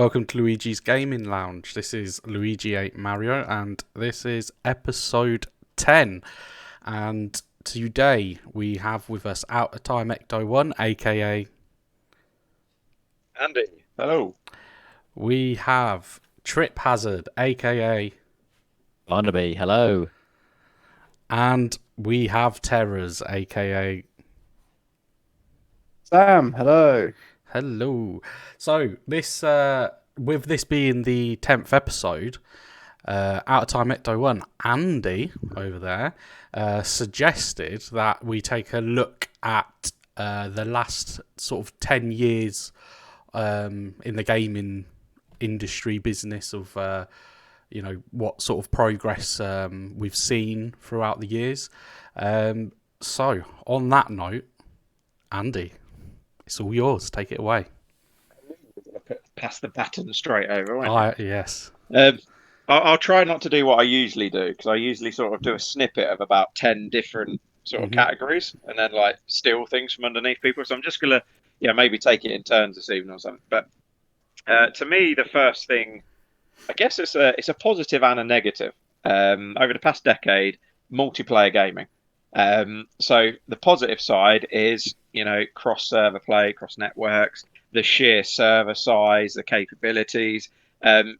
Welcome to Luigi's Gaming Lounge. This is Luigi 8 Mario, and this is episode 10. And today we have with us Out of Time Ecto 1, aka Andy, hello. we have Trip Hazard, aka Barnaby, hello. and we have Terrors, aka Sam, hello. hello. So this with this being the 10th episode, Out of Time Ecto 1, Andy over there suggested that we take a look at the last sort of 10 years in the gaming industry business of what sort of progress we've seen throughout the years. So on that note, Andy, it's all yours. Take it away. Pass the baton straight over, won't you? Yes. I'll try not to do what I usually do, because I usually sort of do a snippet of about 10 different sort of categories and then like steal things from underneath people. So I'm just going to, maybe take it in turns this evening or something. But to me, the first thing, I guess it's a positive and a negative. Over the past decade, multiplayer gaming. So the positive side is, cross-server play, cross-networks, the sheer server size, the capabilities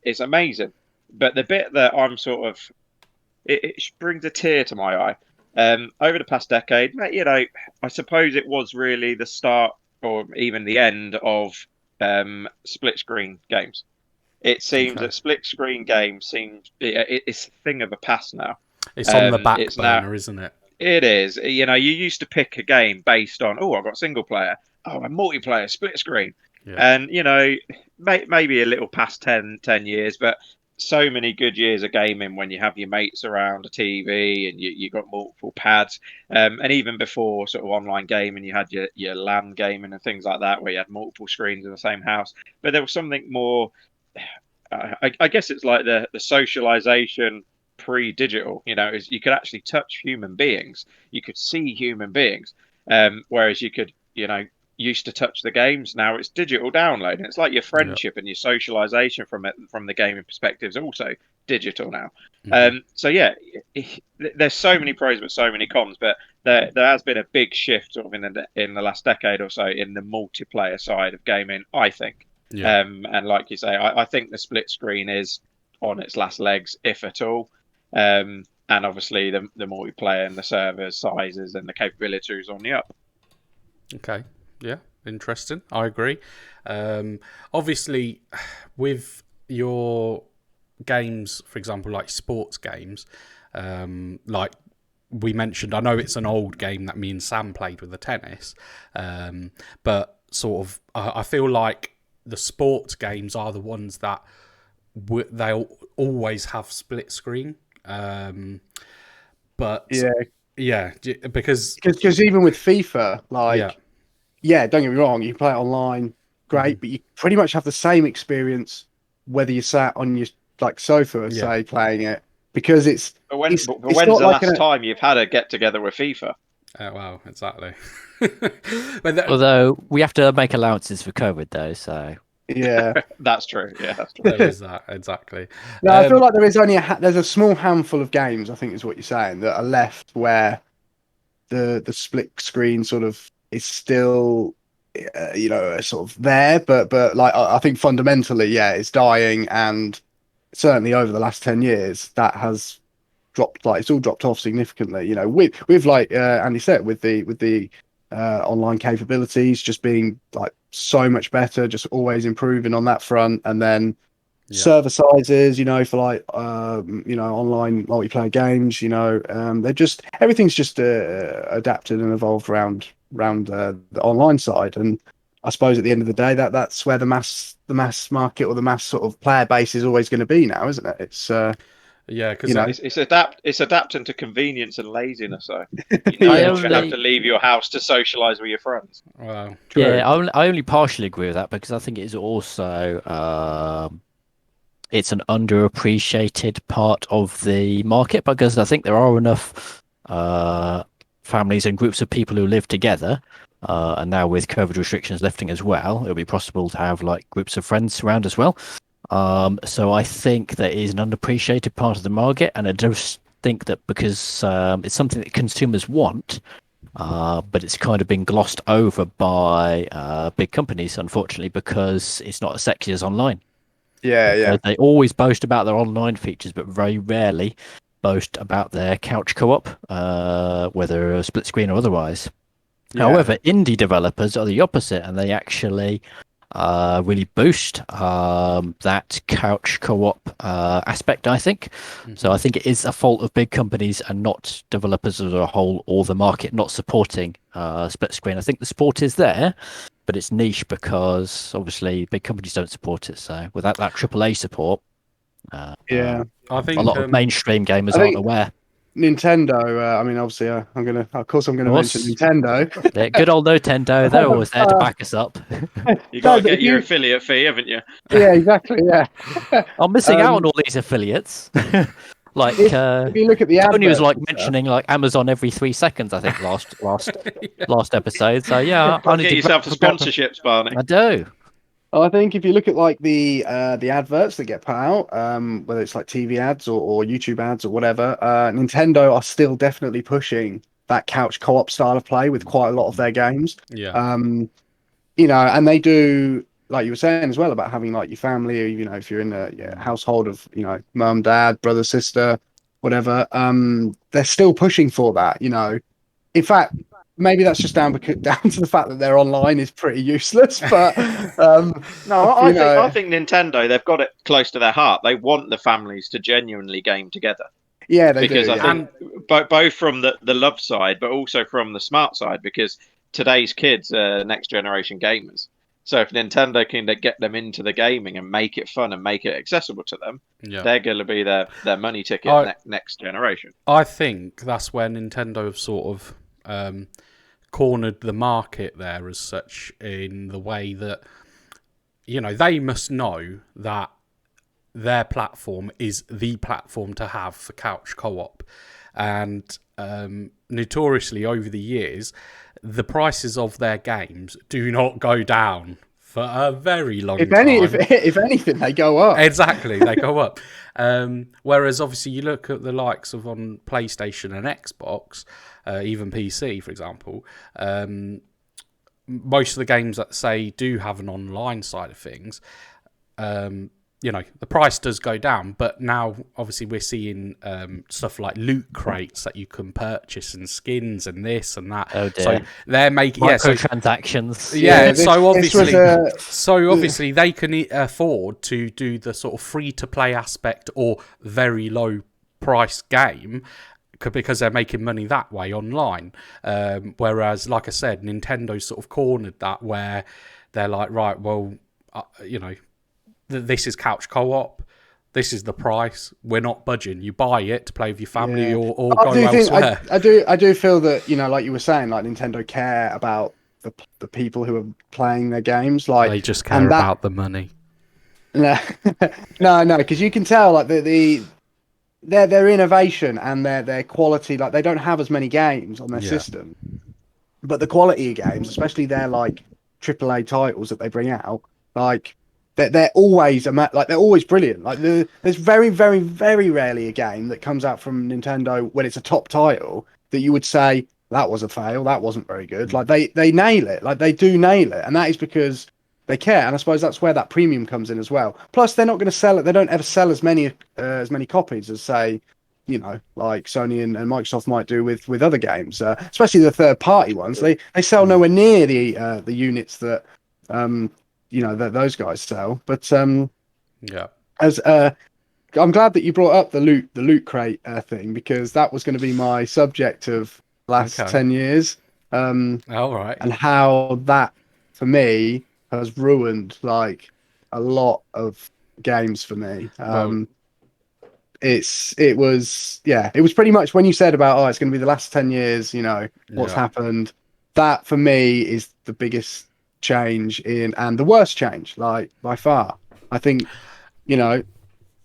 is amazing. But the bit that I'm sort of, it brings a tear to my eye. Over the past decade, I suppose it was really the start or even the end of split-screen games. It seems that split-screen games it's a thing of the past now. It's on the back burner, isn't it? It is. You used to pick a game based on, I've got single player. A multiplayer, split screen. Yeah. And, maybe a little past 10 years, but so many good years of gaming when you have your mates around a TV and you got multiple pads. And even before sort of online gaming, you had your LAN gaming and things like that, where you had multiple screens in the same house. But there was something more, I guess it's like the socialization pre-digital, is you could actually touch human beings, you could see human beings, whereas you could, used to touch the games. Now it's digital download, and it's like your friendship and your socialization from the gaming perspective is also digital now. There's so many pros but so many cons, but there has been a big shift sort of in the last decade or so in the multiplayer side of gaming, I think. And like you say, I think the split screen is on its last legs, if at all. And obviously the multiplayer and the server sizes and the capabilities on the up. Okay, yeah, interesting. I agree. Obviously, with your games, for example, like sports games, like we mentioned, I know it's an old game that me and Sam played with the tennis, but sort of I feel like the sports games are the ones that they always have split screen. But because even with FIFA, don't get me wrong, you can play it online, great, but you pretty much have the same experience whether you sat on your sofa, say, playing it, because it's. But when's the last time you've had a get together with FIFA? Wow, exactly. Although we have to make allowances for COVID, though, so. Yeah, that's true. Yeah, that's true. There is that, exactly. No, I feel like there is only there's a small handful of games, I think is what you're saying, that are left where the split screen sort of is still, sort of there, but like I think fundamentally, it's dying, and certainly over the last 10 years that has dropped. Like, it's all dropped off significantly. With like Andy said, with the online capabilities just being like so much better, just always improving on that front, and then server sizes, for like online multiplayer games, they're just, everything's just adapted and evolved around the online side. And I suppose at the end of the day, that's where the mass market or the mass sort of player base is always going to be now, isn't it? It's because it's adapting to convenience and laziness. So you have to leave your house to socialize with your friends. Wow. True. Yeah, I only partially agree with that, because I think it is also it's an underappreciated part of the market, because I think there are enough families and groups of people who live together And now with COVID restrictions lifting as well, it'll be possible to have like groups of friends around as well. So I think that is an underappreciated part of the market, and I just think that because it's something that consumers want, but it's kind of been glossed over by big companies, unfortunately, because it's not as sexy as online. Yeah. They always boast about their online features, but very rarely boast about their couch co-op, whether split screen or otherwise. However, indie developers are the opposite, and they actually really boost that couch co-op aspect, I think. So I think it is a fault of big companies and not developers as a whole or the market not supporting split screen. I think the support is there, but it's niche because obviously big companies don't support it. So without that AAA support, I a think lot of mainstream gamers aren't aware. Nintendo. I mean, obviously, of course, I'm gonna mention Nintendo. Yeah, good old Nintendo. They're always there to back us up. You got to get your affiliate fee, haven't you? Yeah, exactly. Yeah. I'm missing out on all these affiliates. Like if you look at the Tony was like adverts and mentioning like Amazon every 3 seconds, I think last episode. So yeah, I need Get to yourself the sponsorships, Barney. I do. I think if you look at like the adverts that get put out, whether it's like TV ads or YouTube ads or whatever, Nintendo are still definitely pushing that couch co-op style of play with quite a lot of their games. Yeah. You know, and they do, like you were saying as well, about having like your family, or, you know, if you're in a household of, you know, mum, dad, brother, sister, whatever, they're still pushing for that, you know. In fact, maybe that's just down to the fact that their online is pretty useless. But no, I think Nintendo, they've got it close to their heart. They want the families to genuinely game together. Yeah, they because do. I think both from the love side, but also from the smart side, because today's kids are next generation gamers. So if Nintendo can get them into the gaming and make it fun and make it accessible to them, they're going to be their money ticket next generation. I think that's where Nintendo have sort of cornered the market there as such, in the way that, you know, they must know that their platform is the platform to have for couch co-op. And notoriously over the years, the prices of their games do not go down for a very long time. If anything, they go up. Exactly, they go up. Whereas obviously you look at the likes of on PlayStation and Xbox, even PC, for example, most of the games that say do have an online side of things, you know, the price does go down, but now obviously we're seeing stuff like loot crates that you can purchase and skins and this and that. Oh dear. So they're making microtransactions. So obviously they can afford to do the sort of free to play aspect or very low price game, because they're making money that way online. Whereas, like I said, Nintendo's sort of cornered that, where they're like, right, well, you know, this is couch co-op. This is the price. We're not budging. You buy it to play with your family or go elsewhere. I do feel that, you know, like you were saying, like Nintendo care about the people who are playing their games. Like they just care about the money. No, because you can tell like their innovation and their quality. Like they don't have as many games on their system, but the quality of games, especially their like AAA titles that they bring out, like. They're always brilliant. Like there's very, very, very rarely a game that comes out from Nintendo when it's a top title that you would say that was a fail, that wasn't very good. Like they nail it. Like they do nail it, and that is because they care. And I suppose that's where that premium comes in as well. Plus, they're not going to sell it. They don't ever sell as many copies as, say, you know, like Sony and Microsoft might do with other games, especially the third party ones. They sell nowhere near the units that you know, that those guys sell. But as I'm glad that you brought up the loot crate thing, because that was going to be my subject of last 10 years. All right. And how that for me has ruined like a lot of games for me. It was pretty much when you said about it's going to be the last 10 years, you know, what's happened. That for me is the biggest change and the worst change, like by far. I think, you know,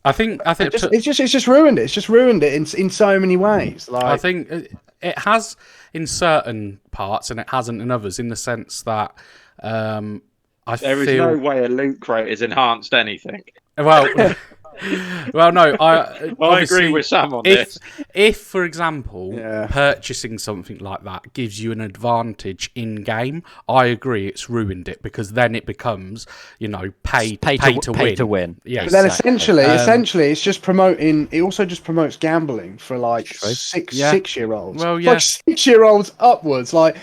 I think it's just ruined it. It's just ruined it in so many ways. Like I think it has in certain parts and it hasn't in others, in the sense that there is no way a loot crate has enhanced anything. Well, well, no, I agree with Sam on this. If, for example, Yeah. purchasing something like that gives you an advantage in game, I agree it's ruined it, because then it becomes, pay to win. Yeah, But then exactly. essentially, it's just promoting. It also just promotes gambling for like six-year-olds. Well, yeah. Like 6-year-olds upwards. Like,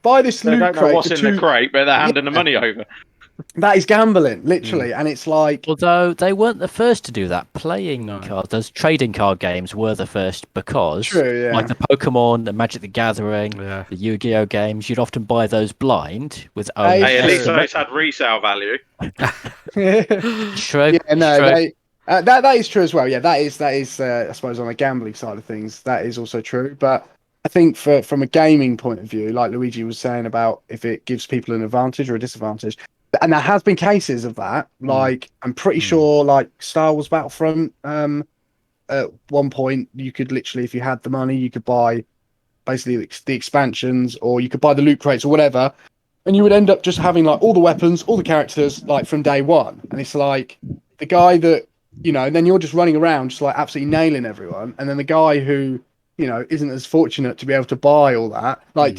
buy this They loot don't know crate. what's for in the crate, but they're handing the money over. That is gambling, literally, and it's like. Although they weren't the first to do that. Playing cards, those trading card games were the first, because like the Pokemon, the Magic the Gathering, the Yu-Gi-Oh games, you'd often buy those blind with only. Hey, at least those had resale value. True. Yeah, no, true. that is true as well. Yeah, that is. I suppose on the gambling side of things, that is also true. But I think from a gaming point of view, like Luigi was saying about if it gives people an advantage or a disadvantage, and there has been cases of that. Like I'm pretty sure, like Star Wars Battlefront, at one point you could literally, if you had the money, you could buy basically the expansions, or you could buy the loot crates or whatever, and you would end up just having like all the weapons, all the characters, like from day one. And it's like the guy that and then you're just running around just like absolutely nailing everyone, and then the guy who isn't as fortunate to be able to buy all that, like,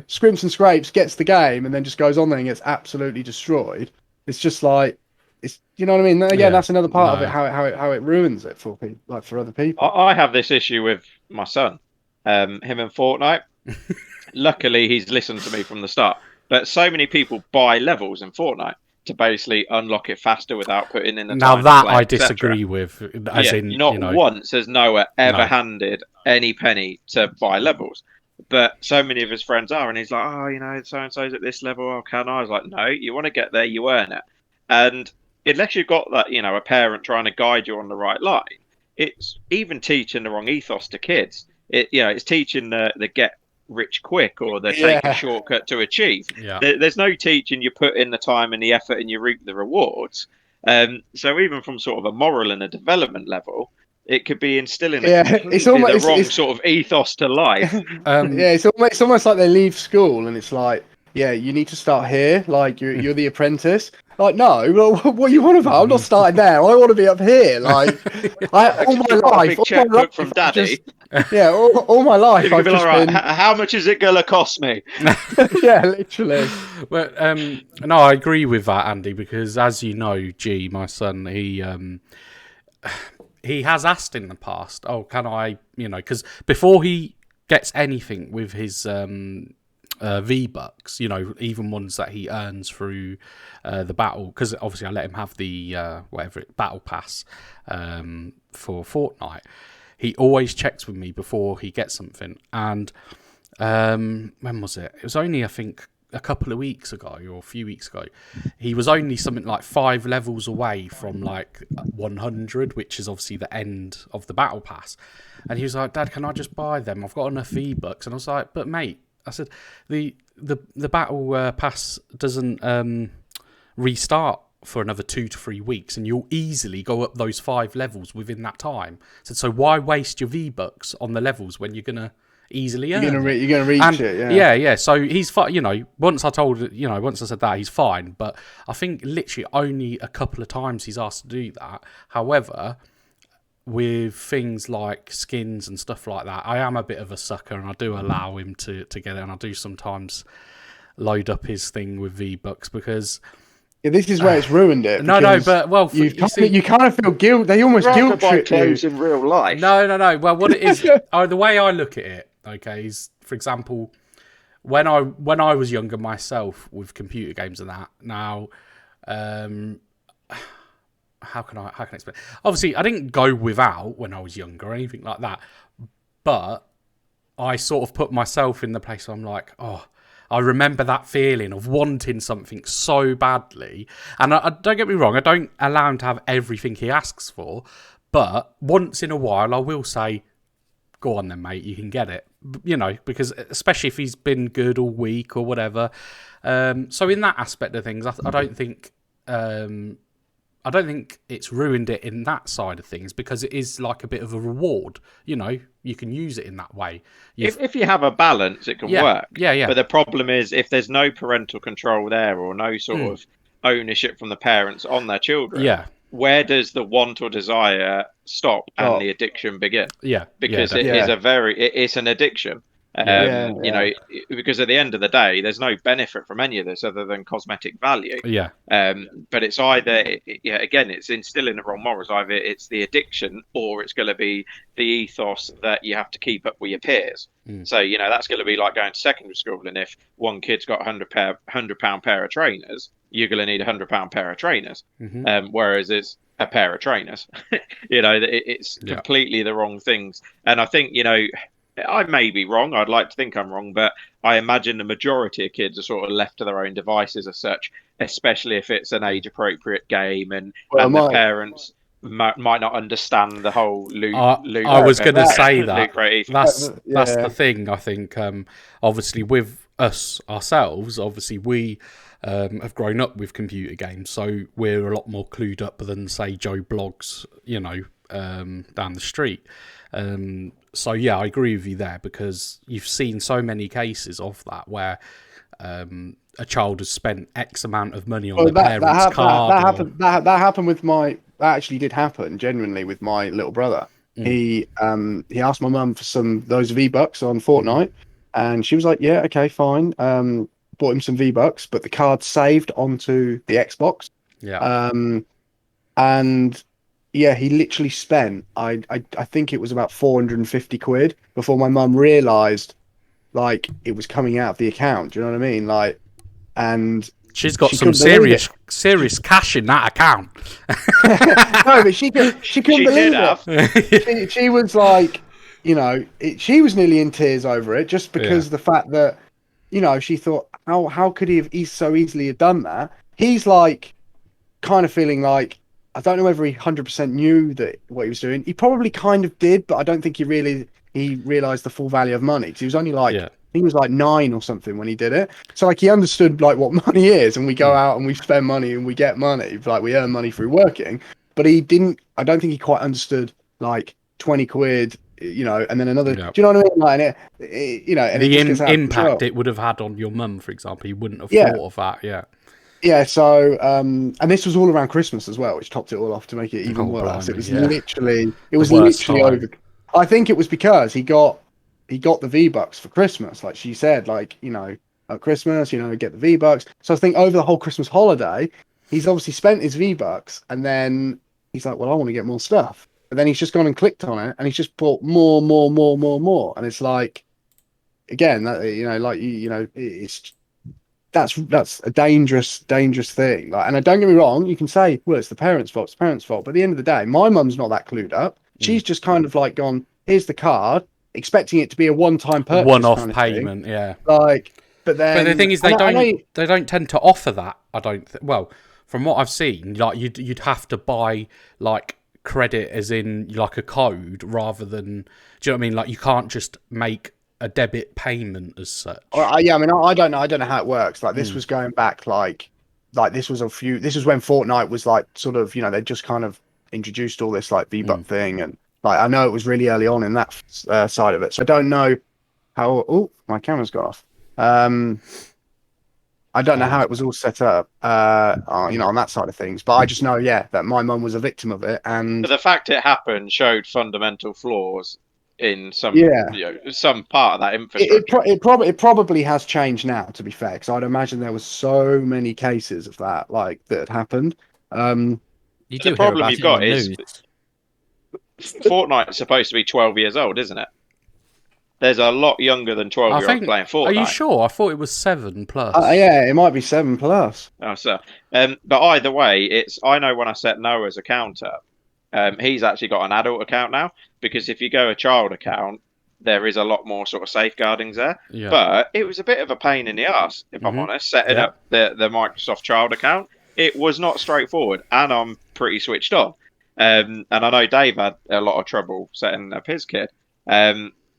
scrimps and scrapes, gets the game, and then just goes on there and gets absolutely destroyed. It's just like, it's, you know what I mean? Again, that's another part of it, how it ruins it for people, like for other people. I have this issue with my son, him and Fortnite. Luckily, he's listened to me from the start. But so many people buy levels in Fortnite to basically unlock it faster without putting in the time. Now that to play, I disagree with, not once has Noah ever handed any penny to buy levels, but so many of his friends are, and he's like, so and so's at this level. Oh, can I? I was like, no, you want to get there, you earn it, and unless you've got that, a parent trying to guide you on the right line, it's even teaching the wrong ethos to kids. It's teaching the get rich quick, or they take a shortcut to achieve. There's no teaching you put in the time and the effort and you reap the rewards. So even from sort of a moral and a development level, it could be instilling it's almost the wrong sort of ethos to life. It's almost like they leave school and it's like, you need to start here, like you're the apprentice. Like, no, what you want about? I'm not starting there. I want to be up here. Like, all my life, checkbook from Daddy. All my life, I've just been. How much is it gonna cost me? Yeah, literally. Well, no, I agree with that, Andy, because as you know, G, my son, he has asked in the past, "Oh, can I?" Because before he gets anything with his V-Bucks, even ones that he earns through the battle, because obviously I let him have the battle pass for Fortnite. He always checks with me before he gets something, and when was it? It was only, I think, a couple of weeks ago or a few weeks ago. He was only something like 5 levels away from like 100, which is obviously the end of the battle pass, and he was like, "Dad, can I just buy them? I've got enough V-Bucks." And I was like, "But mate," I said, the battle pass doesn't restart for another 2 to 3 weeks, and you'll easily go up those 5 levels within that time. So why waste your V-Bucks on the levels when you're gonna easily earn? You're gonna reach it. Yeah. So he's fine. Once I said that, he's fine. But I think literally only a couple of times he's asked to do that. However, with things like skins and stuff like that, I am a bit of a sucker, and I do allow him to get it, and I do sometimes load up his thing with V-Bucks, because this is where it's ruined it. You kind of feel guilt. They almost guilt trip you in real life. No. Well, what it is, the way I look at it, okay, is, for example, when I was younger myself with computer games and that. Now, how can I explain? Obviously, I didn't go without when I was younger or anything like that, but I sort of put myself in the place where I'm like, oh, I remember that feeling of wanting something so badly. And I don't get me wrong, I don't allow him to have everything he asks for, but once in a while I will say, "Go on then, mate, you can get it." Because especially if he's been good all week or whatever. So in that aspect of things, I don't think I don't think it's ruined it in that side of things, because it is like a bit of a reward. You know, you can use it in that way. If you have a balance, it can work. Yeah. But the problem is if there's no parental control there, or no sort of ownership from the parents on their children, where does the want or desire stop and the addiction begin? Because it's an addiction. You know, because at the end of the day, there's no benefit from any of this other than cosmetic value. But it's either, again, it's instilling the wrong morals. Either it's the addiction, or it's going to be the ethos that you have to keep up with your peers. So, you know, that's going to be like going to secondary school, and if one kid's got £100 pair of trainers, you're going to need £100 pair of trainers. Whereas it's a pair of trainers. You know, it's completely the wrong things. And I think, you know, I may be wrong. I'd like to think I'm wrong, but I imagine the majority of kids are sort of left to their own devices as such, especially if it's an age-appropriate game, and the parents might not understand the whole loot. I was going to say that. That's the thing. I think, obviously, with us ourselves, obviously we have grown up with computer games, so we're a lot more clued up than, say, Joe Bloggs, you know, down the street. So yeah, I agree with you there, because you've seen so many cases of that where a child has spent X amount of money on their parents' card. That happened with my. That actually did happen genuinely with my little brother. He asked my mum for those V-Bucks on Fortnite, and she was like, "Yeah, okay, fine." Bought him some V-Bucks, but the card saved onto the Xbox. And yeah, he literally spent, I think it was about 450 quid before my mum realised, like, it was coming out of the account. Do you know what I mean? Like, and she's got some serious cash in that account. No, but she couldn't believe it. She was like, you know, she was nearly in tears over it, just because of the fact that, you know, she thought, how could he have so easily have done that? He's like, kind of feeling like, I don't know whether he 100% knew that what he was doing. He probably kind of did, but I don't think he realised the full value of money. Because he was only like, I think he was like 9 or something when he did it. So like he understood like what money is, and we go out and we spend money and we get money. Like we earn money through working. But he didn't. I don't think he quite understood like 20 quid, you know, and then another. Do you know what I mean? Like, you know, and the impact it would have had on your mum, for example, you wouldn't have thought of that. Yeah, so and this was all around Christmas as well, which topped it all off to make it even worse. Blimey, it was literally over. I think it was because he got the V-Bucks for Christmas, like she said, like, you know, at Christmas, you know, get the V-Bucks. So I think over the whole Christmas holiday, he's obviously spent his V-Bucks, and then he's like, well, I want to get more stuff. But then he's just gone and clicked on it, and he's just bought more, and it's like, again, that, you know, like you know, it's. That's a dangerous thing. Like, and don't get me wrong, you can say, well, it's the parents' fault. But at the end of the day, my mum's not that clued up. She's just kind of like gone, here's the card, expecting it to be a one-time purchase, one-off kind of payment, thing. Like, but the thing is, they don't tend to offer that. I don't. Well, from what I've seen, like you'd have to buy like credit, as in like a code, rather than. Do you know what I mean? Like you can't just make a debit payment as such. Yeah, I mean, I don't know how it works. Like this was going back, like this was when Fortnite was like sort of, you know, they just kind of introduced all this like V-Buck thing, and like I know it was really early on in that side of it. So I don't know how. Oh, my camera's gone off. I don't know how it was all set up, you know, on that side of things. But I just know, that my mum was a victim of it, and but the fact it happened showed fundamental flaws in some, you know, some part of that infrastructure. It probably has changed now, to be fair, because I'd imagine there was so many cases of that, like that had happened. You do the problem you've got is news. Fortnite's supposed to be 12 years old, isn't it? There's a lot younger than 12-year-olds playing Fortnite. Are you sure? I thought it was 7+. Yeah, it might be 7+. Oh, so, but either way, I know when I set Noah's account up, he's actually got an adult account now, because if you go a child account, there is a lot more sort of safeguardings there. Yeah. But it was a bit of a pain in the ass, if I'm honest, setting up the Microsoft child account. It was not straightforward, and I'm pretty switched on. And I know Dave had a lot of trouble setting up his kid.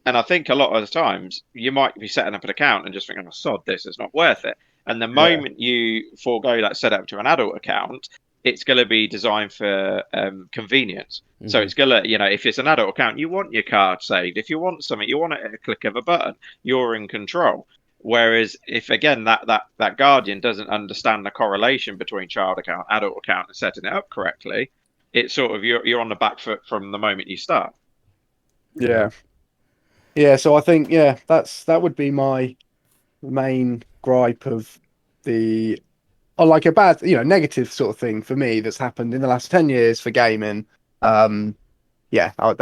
And I think a lot of the times you might be setting up an account and just thinking, oh, sod this, it's not worth it. And the moment you forego that setup to an adult account, it's going to be designed for convenience. So it's going to, if it's an adult account, you want your card saved. If you want something, you want it at a click of a button. You're in control. Whereas if again that guardian doesn't understand the correlation between child account, adult account, and setting it up correctly, it's sort of you're on the back foot from the moment you start. Yeah. So I think that would be my main gripe of the like a bad negative sort of thing for me that's happened in the last 10 years for gaming. That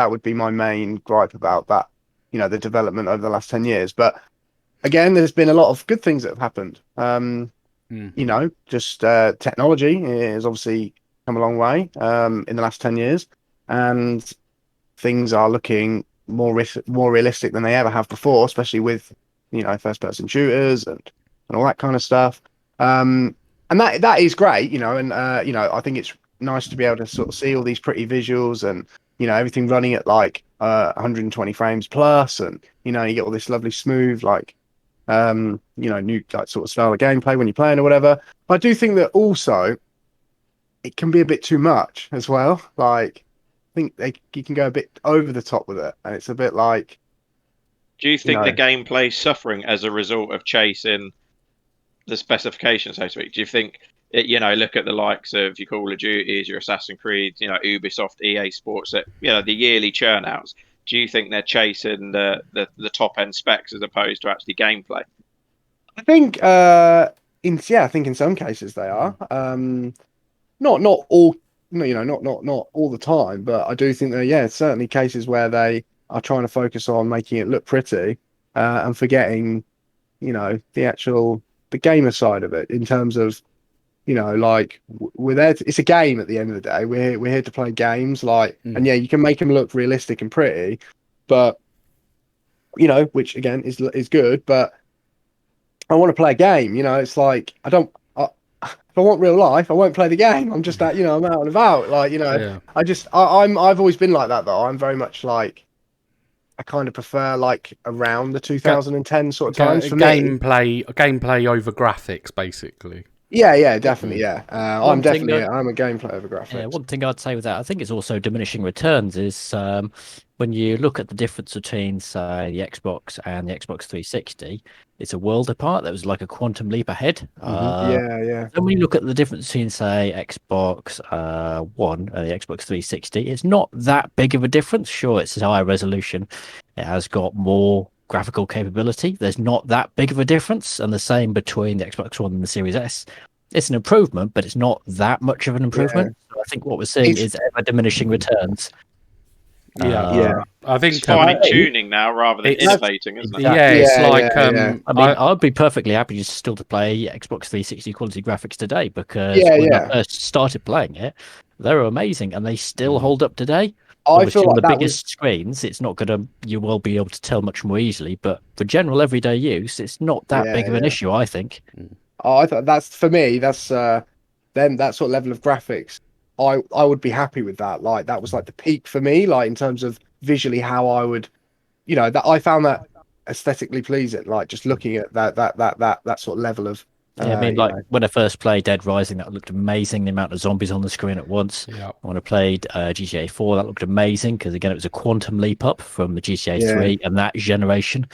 would be my main gripe about that, the development over the last 10 years. But again, there's been a lot of good things that have happened. Just technology has obviously come a long way in the last 10 years, and things are looking more realistic than they ever have before, especially with first person shooters and all that kind of stuff. And that is great, and I think it's nice to be able to sort of see all these pretty visuals and everything running at like 120 frames plus, and you get all this lovely smooth new like sort of style of gameplay when you're playing or whatever. But I do think that also it can be a bit too much as well. Like I think you can go a bit over the top with it, and it's a bit like. Do you think the gameplay's suffering as a result of chasing the specifications, so to speak? Do you think, look at the likes of your Call of Duties, your Assassin's Creed, Ubisoft, EA Sports, that the yearly churn outs? Do you think they're chasing the top end specs as opposed to actually gameplay? I think, I think in some cases they are. Not all, not all the time, but I do think that certainly cases where they are trying to focus on making it look pretty and forgetting, the gamer side of it in terms of, like we're there. It's a game at the end of the day. We're here to play games, and you can make them look realistic and pretty, but which again is good. But I want to play a game. It's like I don't. If I want real life, I won't play the game. I'm just that, I'm out and about. I've always been like that though. I'm very much like. I kind of prefer like around the 2010 sort of times for gameplay over graphics, basically. Yeah, definitely. Yeah, I'm a gameplay over graphics. Yeah, one thing I'd say with that, I think it's also diminishing returns is when you look at the difference between, say, the Xbox and the Xbox 360, it's a world apart. That was like a quantum leap ahead. Yeah. And when you look at the difference between, say, Xbox One and the Xbox 360, it's not that big of a difference. Sure, it's a higher resolution. It has got more graphical capability. There's not that big of a difference. And the same between the Xbox One and the Series S. It's an improvement, but it's not that much of an improvement. So I think what we're seeing is ever diminishing returns. I think it's fine tuning now rather than innovating, isn't it? I'd be perfectly happy just still to play Xbox 360 quality graphics today because when I first started playing it, they were amazing and they still hold up today. I feel like on the biggest screens, it's not gonna. You will be able to tell much more easily, but for general everyday use, it's not that big of an issue. I think. I thought that's for me. That's then that sort of level of graphics. I would be happy with that. Like that was like the peak for me. Like in terms of visually how I would, that I found that aesthetically pleasing. Like just looking at that sort of level of. When I first played Dead Rising, that looked amazing. The amount of zombies on the screen at once. Yeah. When I played GTA 4, that looked amazing because again, it was a quantum leap up from the GTA 3 and that generation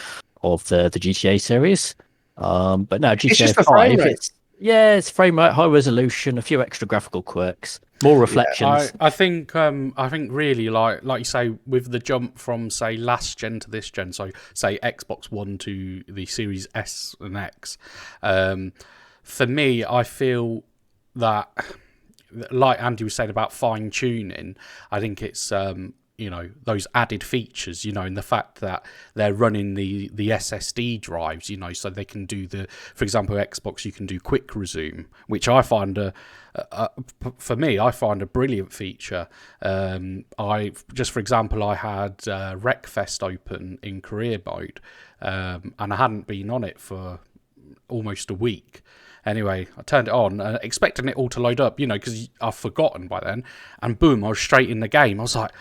of the GTA series. But now GTA 5, it's frame rate, high resolution, a few extra graphical quirks, more reflections. I think really like you say with the jump from say last gen to this gen, so say Xbox One to the Series S and X. For me, I feel that like Andy was saying about fine tuning, I think it's those added features, and the fact that they're running the SSD drives, so they can do for example, Xbox, you can do quick resume, which I find for me, I find a brilliant feature. For example, I had Wreckfest open in career mode, and I hadn't been on it for almost a week. Anyway, I turned it on, expecting it all to load up, because I've forgotten by then, and boom, I was straight in the game. I was like,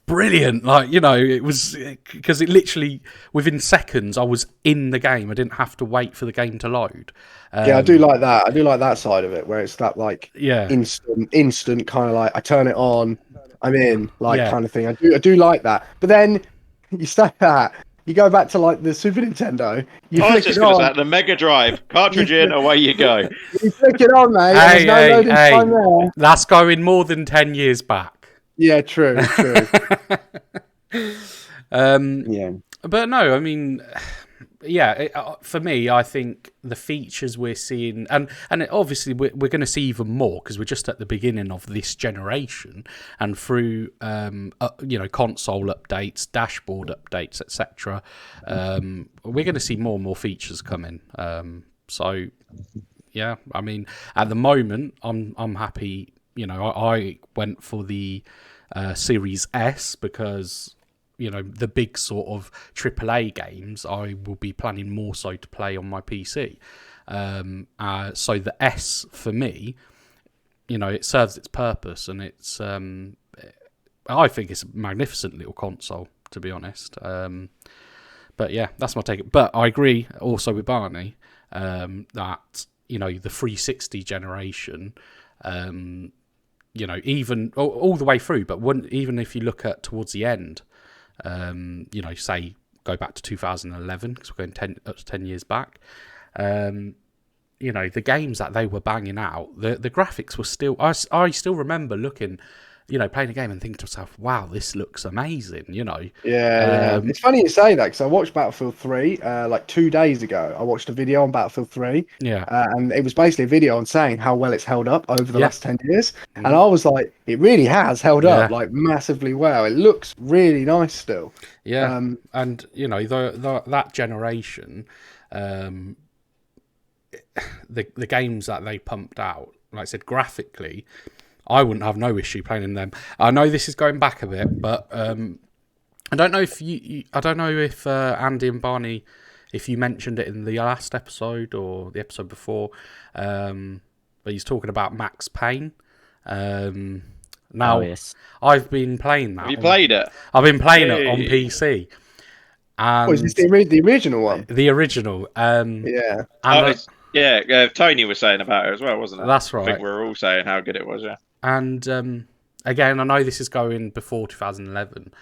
brilliant. Like, you know, it was because it literally within seconds I was in the game. I didn't have to wait for the game to load. Yeah, I do like that. I do like that side of it, where it's that like Yeah, instant kind of like I turn it on, I'm in, like Yeah. kind of thing. I do like that. But then you say that, you go back to like the Super Nintendo, you I was flick just it going to on, say, the Mega Drive, cartridge in, away you go. you flick it on, mate. And there's no loading time there. That's going more than 10 years back. Yeah, true. Yeah. But no, I mean, yeah, for me, I think the features we're seeing, and obviously we're going to see even more because we're just at the beginning of this generation, and through console updates, dashboard updates, etc. We're going to see more and more features coming. So yeah, I mean, at the moment, I'm happy. You know, I went for the Series S because, you know, the big sort of AAA games I will be planning more so to play on my PC. So the S for me, you know, it serves its purpose, and it's I think it's a magnificent little console, to be honest. But yeah, that's my take. But I agree also with Barney that, you know, the 360 generation, you know, even all the way through, but even if you look at towards the end, you know, say go back to 2011 because we're going up to 10 years back. You know, the games that they were banging out, the graphics were still. I still remember looking, you know, playing a game and thinking to myself, "Wow, this looks amazing." You know. Yeah. It's funny you say that because I watched Battlefield 3 like 2 days ago. I watched a video on Battlefield 3. Yeah. And it was basically a video on saying how well it's held up over the Yeah. last 10 years. And I was like, it really has held up Yeah. like massively well. It looks really nice still. Yeah. And you know, that generation, the games that they pumped out, like I said, graphically, I wouldn't have no issue playing in them. I know this is going back a bit, but I don't know if I don't know if Andy and Barney, if you mentioned it in the last episode or the episode before, but he's talking about Max Payne. Now, yes. I've been playing that. Have you played it? I've been playing it on PC. And Was this the original one? the original. Yeah. And Tony was saying about it as well, wasn't it? That's I right. think we were all saying how good it was, yeah. And again, I know this is going before 2011,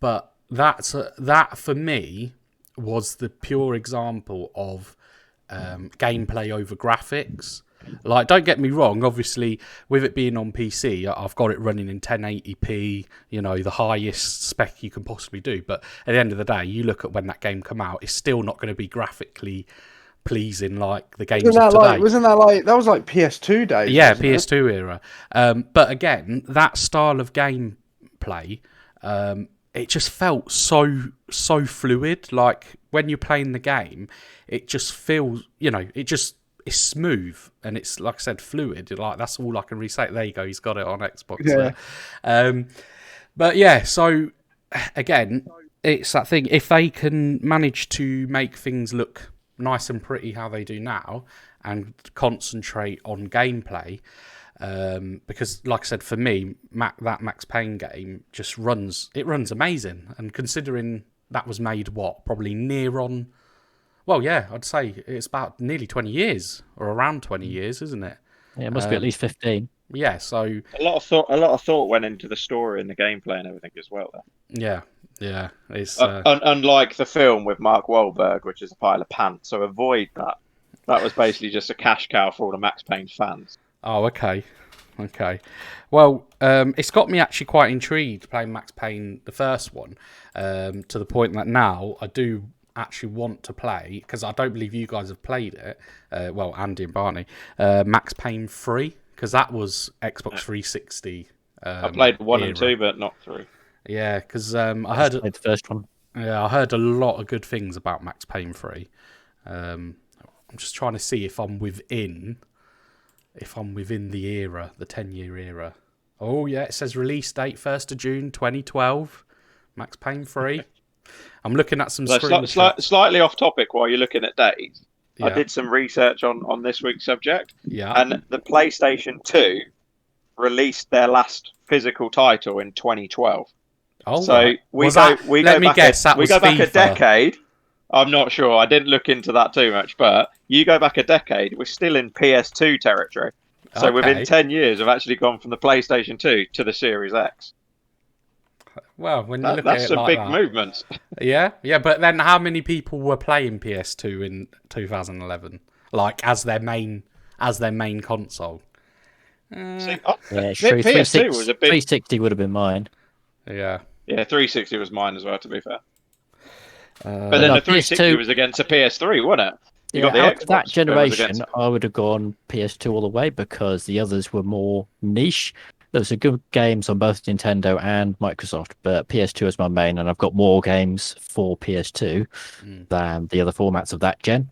but that for me was the pure example of gameplay over graphics. Like, don't get me wrong, obviously, with it being on PC, I've got it running in 1080p, you know, the highest spec you can possibly do. But at the end of the day, you look at when that game come out, it's still not going to be graphically pleasing like the games of today. That was like PS2 days? Yeah, PS2 era. But again, that style of gameplay, it just felt so fluid. Like, when you're playing the game, it just feels, you know, it's smooth, and it's, like I said, fluid. Like, that's all I can really say. There you go, he's got it on Xbox. Yeah. There. But yeah, so again, it's that thing. If they can manage to make things look nice and pretty how they do now, and concentrate on gameplay, because, like I said, for me, that Max Payne game just runs amazing. And considering that was made probably near on. Well, yeah, I'd say it's about nearly 20 years, or around 20 years, isn't it? Yeah, it must be at least 15. Yeah, so A lot of thought went into the story and the gameplay and everything as well. yeah, it's Unlike the film with Mark Wahlberg, which is a pile of pants, so avoid that. That was basically just a cash cow for all the Max Payne fans. oh, okay. Well, it's got me actually quite intrigued playing Max Payne, the first one, to the point that now I do actually want to play, because I don't believe you guys have played it. Well, Andy and Barney, Max Payne 3, because that was Xbox 360. I played 1 and era. 2, but not 3. Yeah, because I heard Played the first one. Yeah, I heard a lot of good things about Max Payne 3. I'm just trying to see if I'm within the era, the 10-year era. Oh yeah, it says release date 1st of June 2012. Max Payne 3. I'm looking at some screenshots. Slightly off topic while you're looking at dates. Yeah. I did some research on this week's subject. Yeah. And the PlayStation 2 released their last physical title in 2012. Oh, So right. we Was go that- we let go me back guess, that we was go back a FIFA. decade. I'm not sure. I didn't look into that too much, but you go back a decade, we're still in PS2 territory. So within Okay. 10 years, I've actually gone from the PlayStation 2 to the Series X. Well, when you look That's at it some like big that. movements. Yeah. But then how many people were playing PS2 in 2011? Like, as their main console? See, Yeah, it's true. PS2 was a big. 360 would have been mine. Yeah. Yeah, 360 was mine as well, to be fair. But But then no, the 360 PS2 was against a PS3, wasn't it? You Yeah, got the out of that Xbox. generation, I would have gone PS2 all the way because the others were more niche. There was some good games on both Nintendo and Microsoft, but PS2 is my main, and I've got more games for PS2 than the other formats of that gen.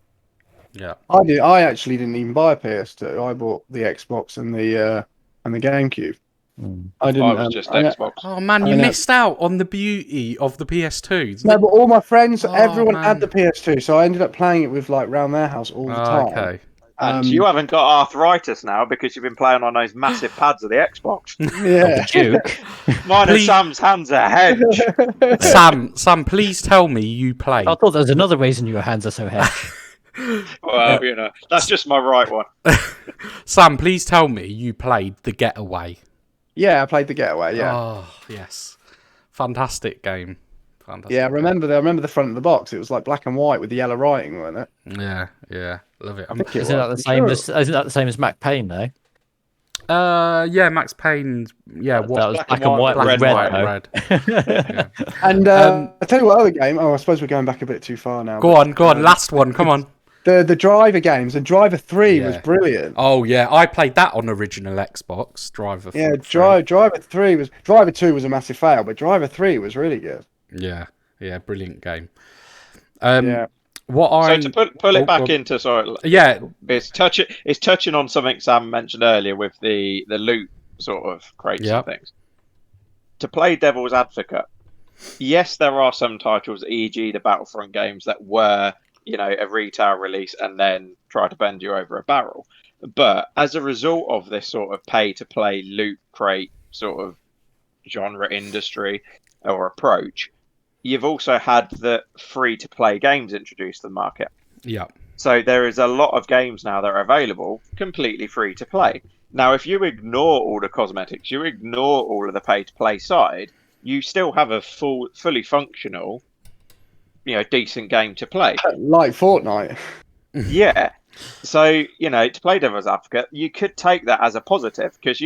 Yeah. I actually didn't even buy a PS2. I bought the Xbox and the GameCube. I I didn't. was just Xbox. Oh man, you missed out on the beauty of the PS2. No, but all my friends, Oh, everyone man. had the PS2, so I ended up playing it with like round their house all the time. Okay. And you haven't got arthritis now because you've been playing on those massive pads of the Xbox. Yeah. Duke. Mine and Please- Sam's hands are hedge. Sam, please tell me you played. I thought there was another reason your hands are so heavy. Well, that's just my right one. Sam, please tell me you played The Getaway. Yeah, I played the Getaway. Yeah, Oh, yes. Fantastic game. Fantastic. yeah. I remember the front of the box. It was like black and white with the yellow writing, wasn't it? Yeah. Love it. think it Isn't that was. the same Sure. as isn't that the same as Mac Payne though? Yeah, Max Payne. Yeah, That was black black and and white white with with red. red, though. red. And I tell you what other game. Oh, I suppose we're going back a bit too far now. Go but, on. Last one. Come on. The Driver games and Driver 3 was Yeah. brilliant. Oh yeah, I played that on original Xbox. Driver. Yeah, 3. Driver 2 was a massive fail, but Driver 3 was really good. Yeah, brilliant game. Yeah. What I So to pull it back into yeah, it's touching on something Sam mentioned earlier with the loot sort of crates Yeah. and things. To play devil's advocate, yes, there are some titles, e.g. the Battlefront games, that were a retail release and then try to bend you over a barrel. But as a result of this sort of pay-to-play loot crate sort of genre industry or approach, you've also had the free-to-play games introduced to the market. yeah, So there is a lot of games now that are available completely free to play. Now, if you ignore all the cosmetics, you ignore all of the pay-to-play side, you still have a fully functional, decent game to play. Like Fortnite. Yeah. So, to play devil's advocate, you could take that as a positive because,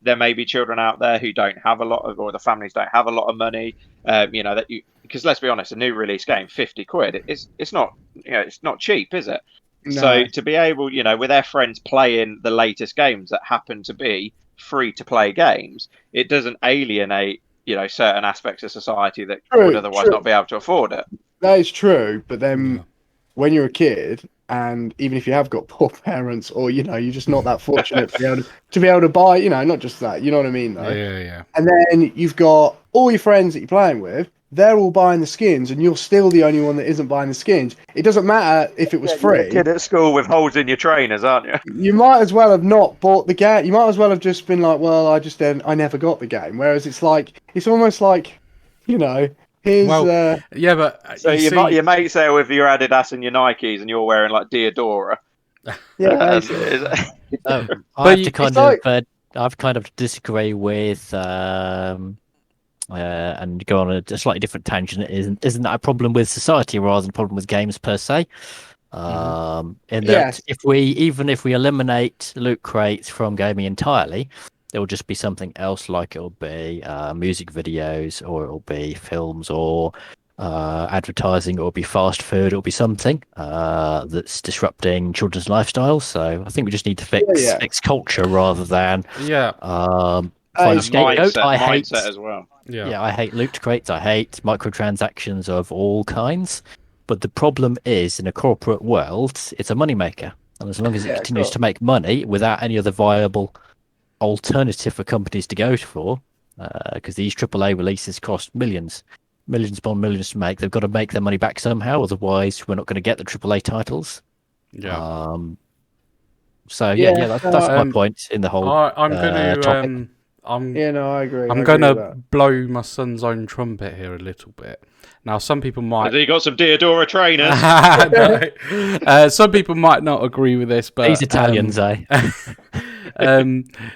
there may be children out there who don't have a lot of, or the families don't have a lot of money, because let's be honest, a new release game, 50 quid, it's not, it's not cheap, is it? No. So to be able, with their friends playing the latest games that happen to be free to play games, it doesn't alienate, certain aspects of society that would otherwise not be able to afford it. That is true, but then when you're a kid, and even if you have got poor parents, or you're just not that fortunate to be able to buy, not just that, you know what I mean, though. Yeah. And then you've got all your friends that you're playing with; they're all buying the skins, and you're still the only one that isn't buying the skins. It doesn't matter if it was free. You're a kid at school with holes in your trainers, aren't you? You might as well have not bought the game. You might as well have just been like, "Well, I never got the game." Whereas it's almost like, here's. Yeah, but So your mates there with your Adidas and your Nikes, and you're wearing like Diodora. Yeah, I have to kind of disagree with and go on a slightly different tangent. Isn't that a problem with society rather than a problem with games per se? In that, if we eliminate loot crates from gaming entirely, there will just be something else, like it'll be music videos, or it'll be films, or advertising, or it'll be fast food, it'll be something that's disrupting children's lifestyles. So I think we just need to fix culture rather than find a scapegoat. Mindset as well. Yeah, I hate loot crates. I hate microtransactions of all kinds. But the problem is, in a corporate world, it's a moneymaker. And as long as it continues to make money without any other viable alternative for companies to go for, because these AAA releases cost millions upon millions to make, they've got to make their money back somehow. Otherwise, we're not going to get the AAA titles. Yeah. That's my point in the whole I'm going to topic. Yeah, no, I agree. I'm I going agree with to that. blow my son's own trumpet here a little bit. Now, some people might. Has he got some Diodora trainers? No. Some people might not agree with this, but These Italians, eh?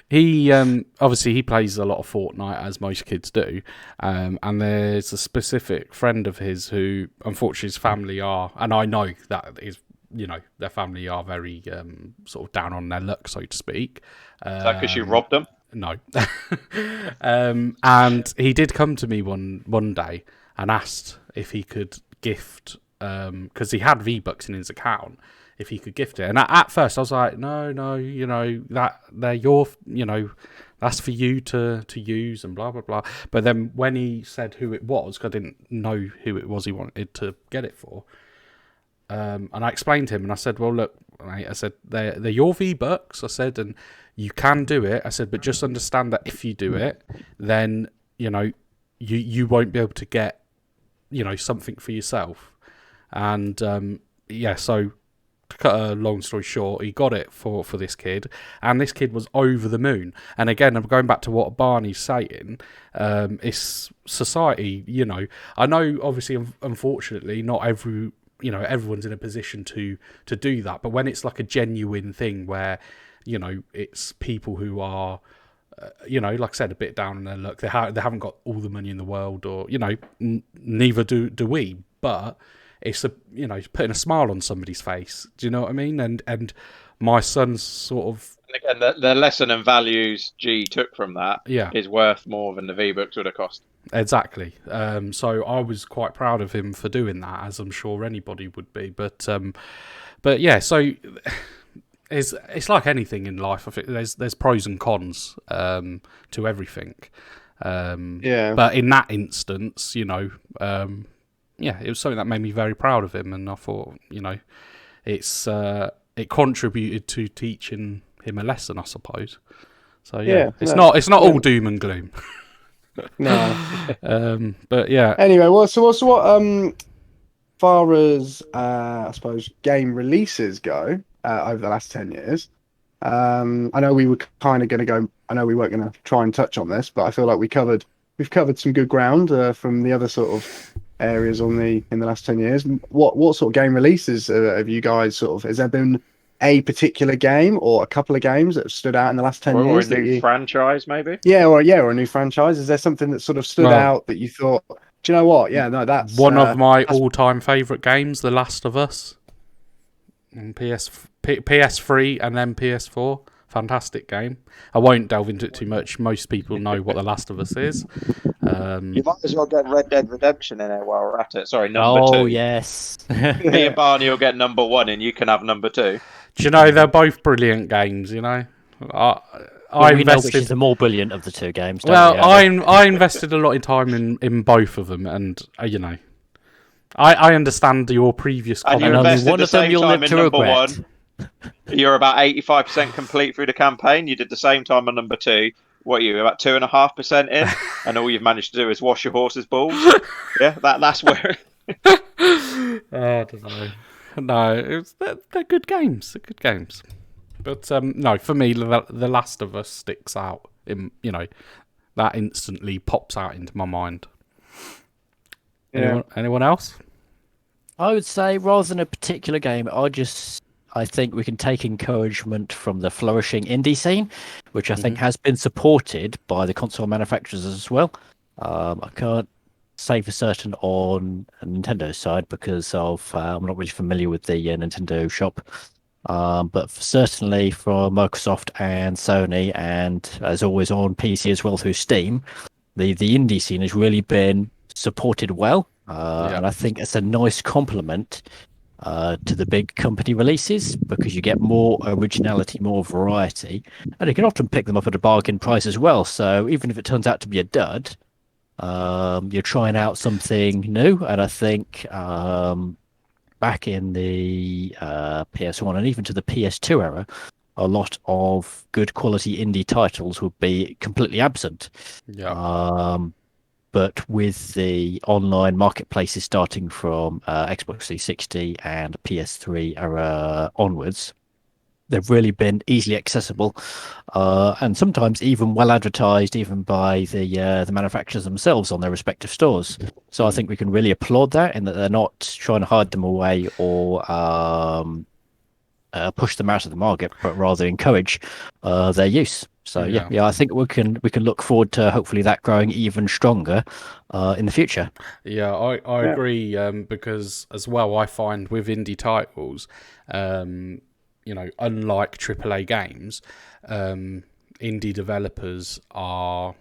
he obviously he plays a lot of Fortnite, as most kids do, and there's a specific friend of his who, unfortunately, his family are, and I know that is, their family are very sort of down on their luck, so to speak. Is that because you robbed them? No. And he did come to me one day and asked if he could gift, because he had V-Bucks in his account, if he could gift it. And at first I was like, no, that they're your, that's for you to use and blah, blah, blah. But then when he said who it was, 'cause I didn't know who it was he wanted to get it for, and I explained to him and I said, well, look, mate, I said, they're your V-Bucks, I said, and you can do it. I said, but just understand that if you do it, then, you won't be able to get, something for yourself. And, so to cut a long story short, he got it for this kid, and this kid was over the moon. And again, I'm going back to what Barney's saying, it's society, I know, obviously, unfortunately, not everyone's in a position to do that, but when it's like a genuine thing where, it's people who are, like I said, a bit down on their luck. They haven't got all the money in the world, or neither do we. But it's putting a smile on somebody's face. Do you know what I mean? And my son's sort of. And again, the lesson and values G took from that Yeah. is worth more than the V-Bucks would have cost. Exactly. So I was quite proud of him for doing that, as I'm sure anybody would be. But yeah. So. It's like anything in life. I think there's pros and cons to everything. But in that instance, it was something that made me very proud of him, and I thought, it contributed to teaching him a lesson, I suppose. So it's not all doom and gloom. No. But yeah. Anyway, what far as I suppose game releases go over the last 10 years, I know we were kind of going to go. I know we weren't going to try and touch on this, but I feel like we've covered some good ground from the other sort of areas in the last 10 years. What sort of game releases have you guys sort of? Has there been a particular game or a couple of games that have stood out in the last 10 years? Or a new franchise, maybe? Or a new franchise. Is there something that sort of stood out that you thought, do you know what? Yeah, no, that's one of my all-time favourite games, The Last of Us. On PS3 and then PS4. Fantastic game. I won't delve into it too much. Most people know what The Last of Us is. You might as well get Red Dead Redemption in there while we're at it. Sorry, number 2. Oh, yes. Me and Barney will get number 1 and you can have number 2. Do you know, they're both brilliant games, I we know which is the more brilliant of the two games. I invested a lot of time in both of them, and I understand your previous comment. And you invested one the of them same you'll time live in to number regret. 1. You're about 85% complete through the campaign. You did the same time on number 2. What are you, about 2.5% in? And all you've managed to do is wash your horse's balls? Yeah, that's where... I don't know. No, they're good games. They're good games. But no, for me, The Last of Us sticks out. That instantly pops out into my mind. Anyone else? I would say, rather than a particular game, I think we can take encouragement from the flourishing indie scene, which I think has been supported by the console manufacturers as well. I can't say for certain on Nintendo's side because I'm not really familiar with the Nintendo shop. But certainly for Microsoft and Sony, and as always on PC as well through Steam, the indie scene has really been supported well. And I think it's a nice complement to the big company releases because you get more originality, more variety, and you can often pick them up at a bargain price as well. So even if it turns out to be a dud, you're trying out something new. And I think back in the PS1 and even to the PS2 era, a lot of good quality indie titles would be completely absent. But with the online marketplaces starting from Xbox 360 and PS3 era onwards, they've really been easily accessible, and sometimes even well advertised, even by the manufacturers themselves on their respective stores. So I think we can really applaud that, in that they're not trying to hide them away or push them out of the market, but rather encourage their use. So yeah, I think we can look forward to hopefully that growing even stronger in the future. Yeah, I agree, because as well, I find with indie titles, unlike AAA games, indie developers are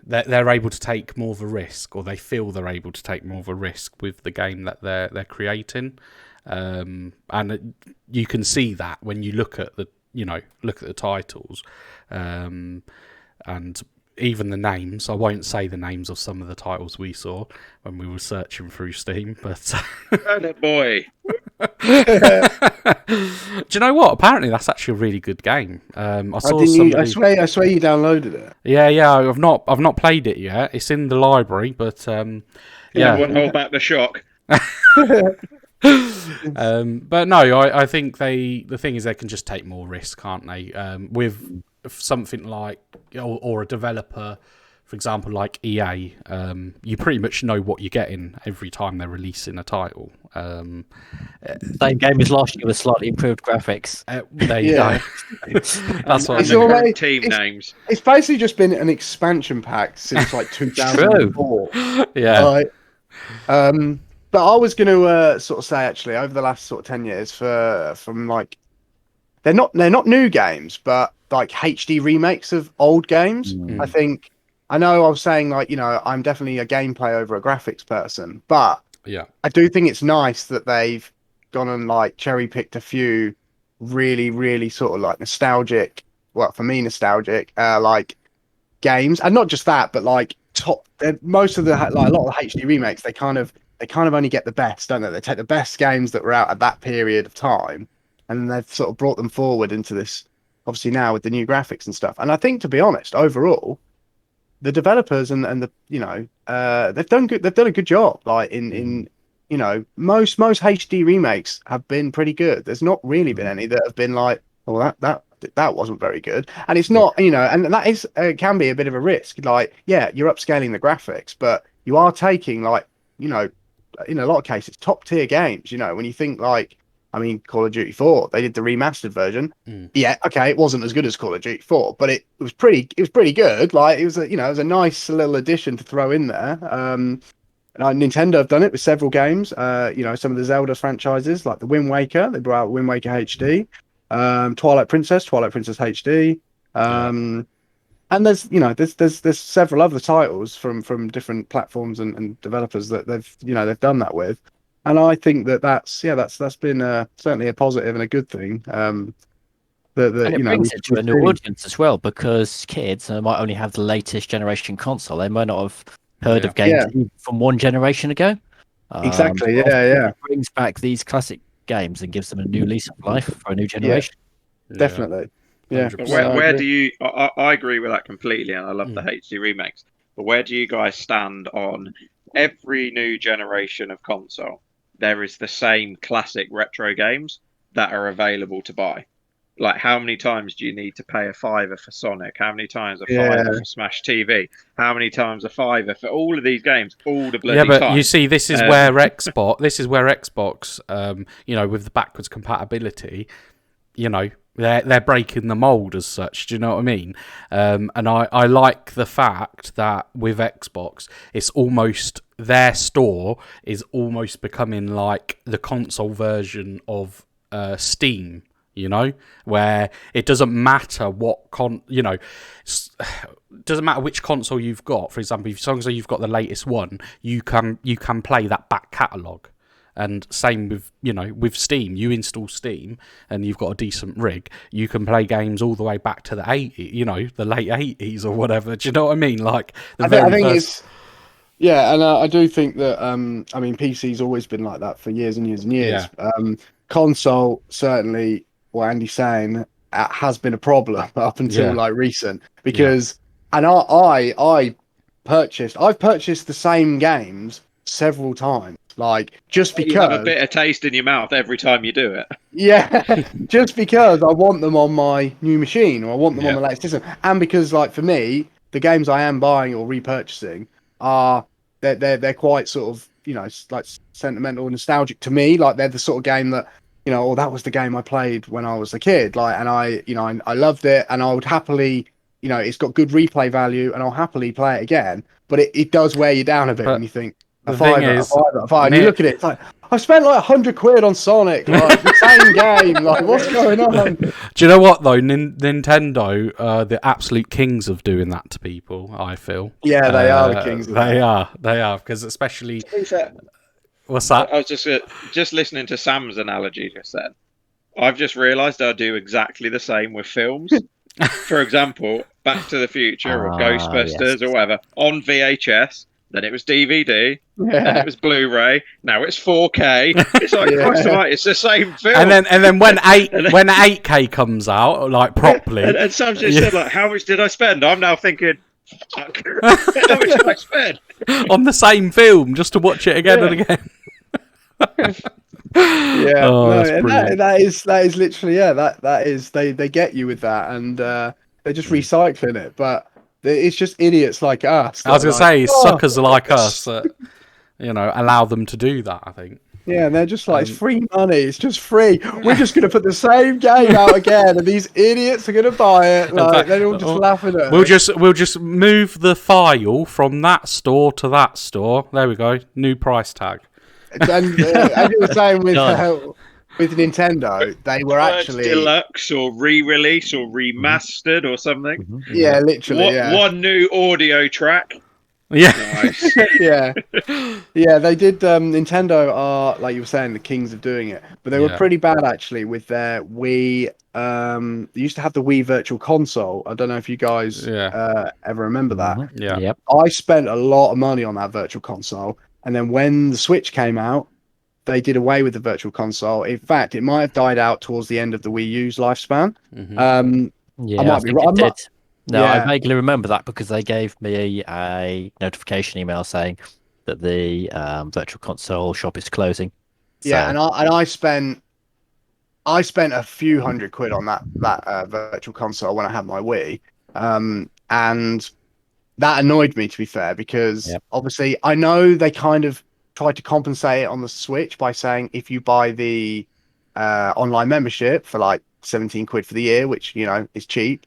they're able to take more of a risk, or they feel they're able to take more of a risk with the game that they're creating, and you can see that when you look at the titles, and even the names. I won't say the names of some of the titles we saw when we were searching through Steam, but Oh, boy. do you know what? Apparently, that's actually a really good game. I saw somebody. I swear you downloaded it. Yeah. I've not played it yet. It's in the library, but I yeah. won't hold back the shock. But no, I think the thing is they can just take more risk, can't they? With something like or a developer, for example, like EA, you pretty much know what you're getting every time they're releasing a title. Same game as last year with slightly improved graphics. There you go. That's what I mean. Team names. It's basically just been an expansion pack since like 2004. Yeah. But I was going to sort of say, actually, over the last sort of 10 years, from like they're not new games, but like HD remakes of old games. I know I was saying, like, I'm definitely a gameplay over a graphics person, but yeah, I do think it's nice that they've gone and like cherry picked a few really, really sort of like nostalgic, well, for me, nostalgic, like games, and not just that, but like most of the like a lot of the HD remakes, they kind of only get the best, don't they? They take the best games that were out at that period of time, and then they've sort of brought them forward into this, obviously now with the new graphics and stuff. And I think, to be honest, overall, the developers and the they've done good. They've done a good job. Like in most HD remakes have been pretty good. There's not really been any that have been like, well, that wasn't very good. And it's not, and that is can be a bit of a risk. Like, yeah, you're upscaling the graphics, but you are taking, like, in a lot of cases, top tier games. When you think, like, I mean, Call of Duty 4, they did the remastered version. Yeah, okay, it wasn't as good as Call of Duty 4, but it was pretty good. Like, it was it was a nice little addition to throw in there. Nintendo have done it with several games. Some of the Zelda franchises, like the Wind Waker, they brought out Wind Waker HD, Twilight Princess HD. And there's several other titles from different platforms and developers that they've done that with. And I think that's been certainly a positive and a good thing. And it brings it to a new audience as well, because kids might only have the latest generation console. They might not have heard of games from one generation ago. Exactly. It brings back these classic games and gives them a new lease of life for a new generation. Definitely. Yeah. Where do you? I agree with that completely, and I love the HD remakes. But where do you guys stand on every new generation of console? There is the same classic retro games that are available to buy. Like, how many times do you need to pay a $5 for Sonic? How many times a $5 for Smash TV? How many times a $5 for all of these games? All the bloody time. You see, this is where Xbox, with the backwards compatibility, they're breaking the mold as such. Do you know what I mean? And I like the fact that with Xbox, it's almost their store is almost becoming like the console version of Steam. Where it doesn't matter what doesn't matter which console you've got. For example, as long as you've got the latest one, you can play that back catalogue. And same with Steam. You install Steam and you've got a decent rig, you can play games all the way back to the 80s, the late 80s or whatever. Do you know what I mean? Like I think it's. Yeah, and I do think that PC's always been like that for years and years and years. Yeah. Console, certainly, what Andy's saying, has been a problem up until like recent, because and I've purchased the same games several times, like, just because you have a bitter taste in your mouth every time you do it. Yeah, just because I want them on my new machine, or I want them on the latest system, and because, like, for me, the games I am buying or repurchasing are they're quite sort of, you know, like sentimental and nostalgic to me. Like, they're the sort of game that, you know, oh, that was the game I played when I was a kid, like, and I loved it, and I would happily, you know, it's got good replay value, and I'll happily play it again. But it does wear you down a bit But when you think a the thing fiver, a is, fiver, a fiver, and you Nick- look at it, it's like, I spent like 100 quid on Sonic, like the same game. Like, what's going on? Do you know what though? Nintendo are the absolute kings of doing that to people. I feel. Yeah, they are the kings of They that. are because especially. To be fair, What's I that? was just listening to Sam's analogy just then. I've just realised I do exactly the same with films. For example, Back to the Future or Yes. Ghostbusters or whatever on VHS. Then it was DVD. Then it Yeah, was Blu-ray. Now it's 4K. It's like, Yeah. Christ almighty, it's the same film. And then when 8K comes out like properly, And Sam just said, like, how much did I spend? I'm now thinking, fuck, how much did I spend? on the same film just to watch it again and again. yeah. Oh, No, that's and brilliant. that is literally, yeah. That is, they get you with that, and they're just recycling it. But it's just idiots like us. I was gonna that are like, say "Oh, suckers like us that allow them to do that. I think. yeah, and they're just like, it's free money. It's just free. We're just going to put the same game out again, and these idiots are going to buy it. Like, they're all just laughing at us. We'll just move the file from that store to that store. There we go. New price tag. And as you were saying Done. with Nintendo, they were actually, deluxe or re-release or remastered or something. yeah, literally, yeah. One new audio track. Yeah. Nice. Yeah, yeah, they did. Nintendo are, like you were saying, the kings of doing it, but they were Yeah. pretty bad actually with their Wii. They used to have the Wii Virtual Console. I don't know if you guys ever remember that. Yeah. Yep. I spent a lot of money on that Virtual Console, and then when the Switch came out, they did away with the Virtual Console. In fact, it might have died out towards the end of the Wii U's lifespan. Yeah, might I be think wrong. it did. No, I Yeah. vaguely remember that because they gave me a notification email saying that the virtual console shop is closing. Yeah, So- and I spent a few £100 on that Virtual Console when I had my Wii, and that annoyed me, to be fair, because Yep. obviously I know they kind of tried to compensate it on the Switch by saying if you buy the online membership for like 17 quid for the year, which, you know, is cheap,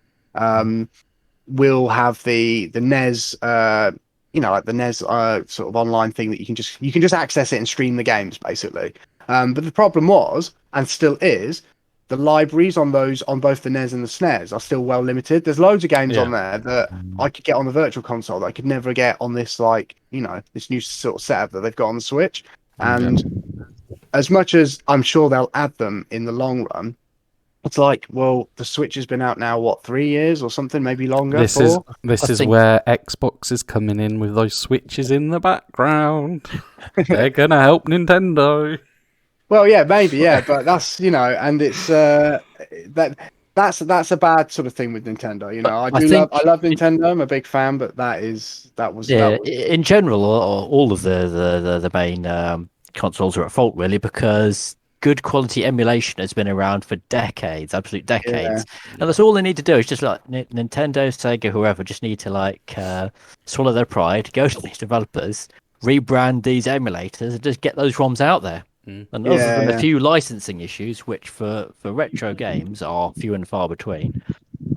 we'll have the NES, like the NES sort of online thing that you can just access it and stream the games basically. But the problem was, and still is, the libraries on both the NES and the SNES are still well limited. There's loads of games on there that I could get on the Virtual Console that I could never get on this, like, you know, this new sort of setup that they've got on the Switch. And as much as I'm sure they'll add them in the long run, it's like, well, the Switch has been out now, what, 3 years or something, maybe longer? This 4? is where Xbox is coming in with those switches in the background. They're gonna help Nintendo. Well, yeah, maybe, yeah, but that's, you know, and it's that's a bad sort of thing with Nintendo. You know, I love Nintendo. I'm a big fan, but that was in general, all of the main consoles are at fault really because good quality emulation has been around for decades, absolute decades, and that's all they need to do is just like Nintendo, Sega, whoever, just need to like swallow their pride, go to these developers, rebrand these emulators, and just get those ROMs out there. And other than a few licensing issues, which for retro games are few and far between,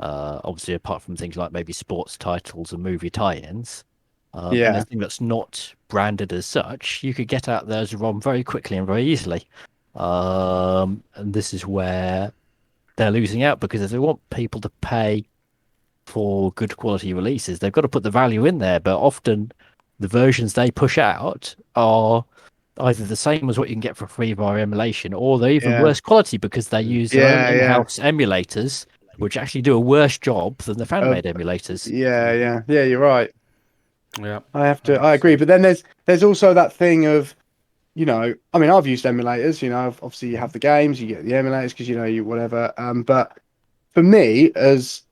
obviously apart from things like maybe sports titles and movie tie-ins, anything that's not branded as such, you could get out there as a ROM very quickly and very easily. And this is where they're losing out because if they want people to pay for good quality releases, they've got to put the value in there. But often the versions they push out are either the same as what you can get for free via emulation, or they're even worse quality because they use their own in-house emulators, which actually do a worse job than the fan-made emulators. Yeah, you're right. Yeah, I agree. But then there's also that thing of, you know, I mean, I've used emulators. You know, obviously you have the games, you get the emulators because, you know, you whatever. But for me, as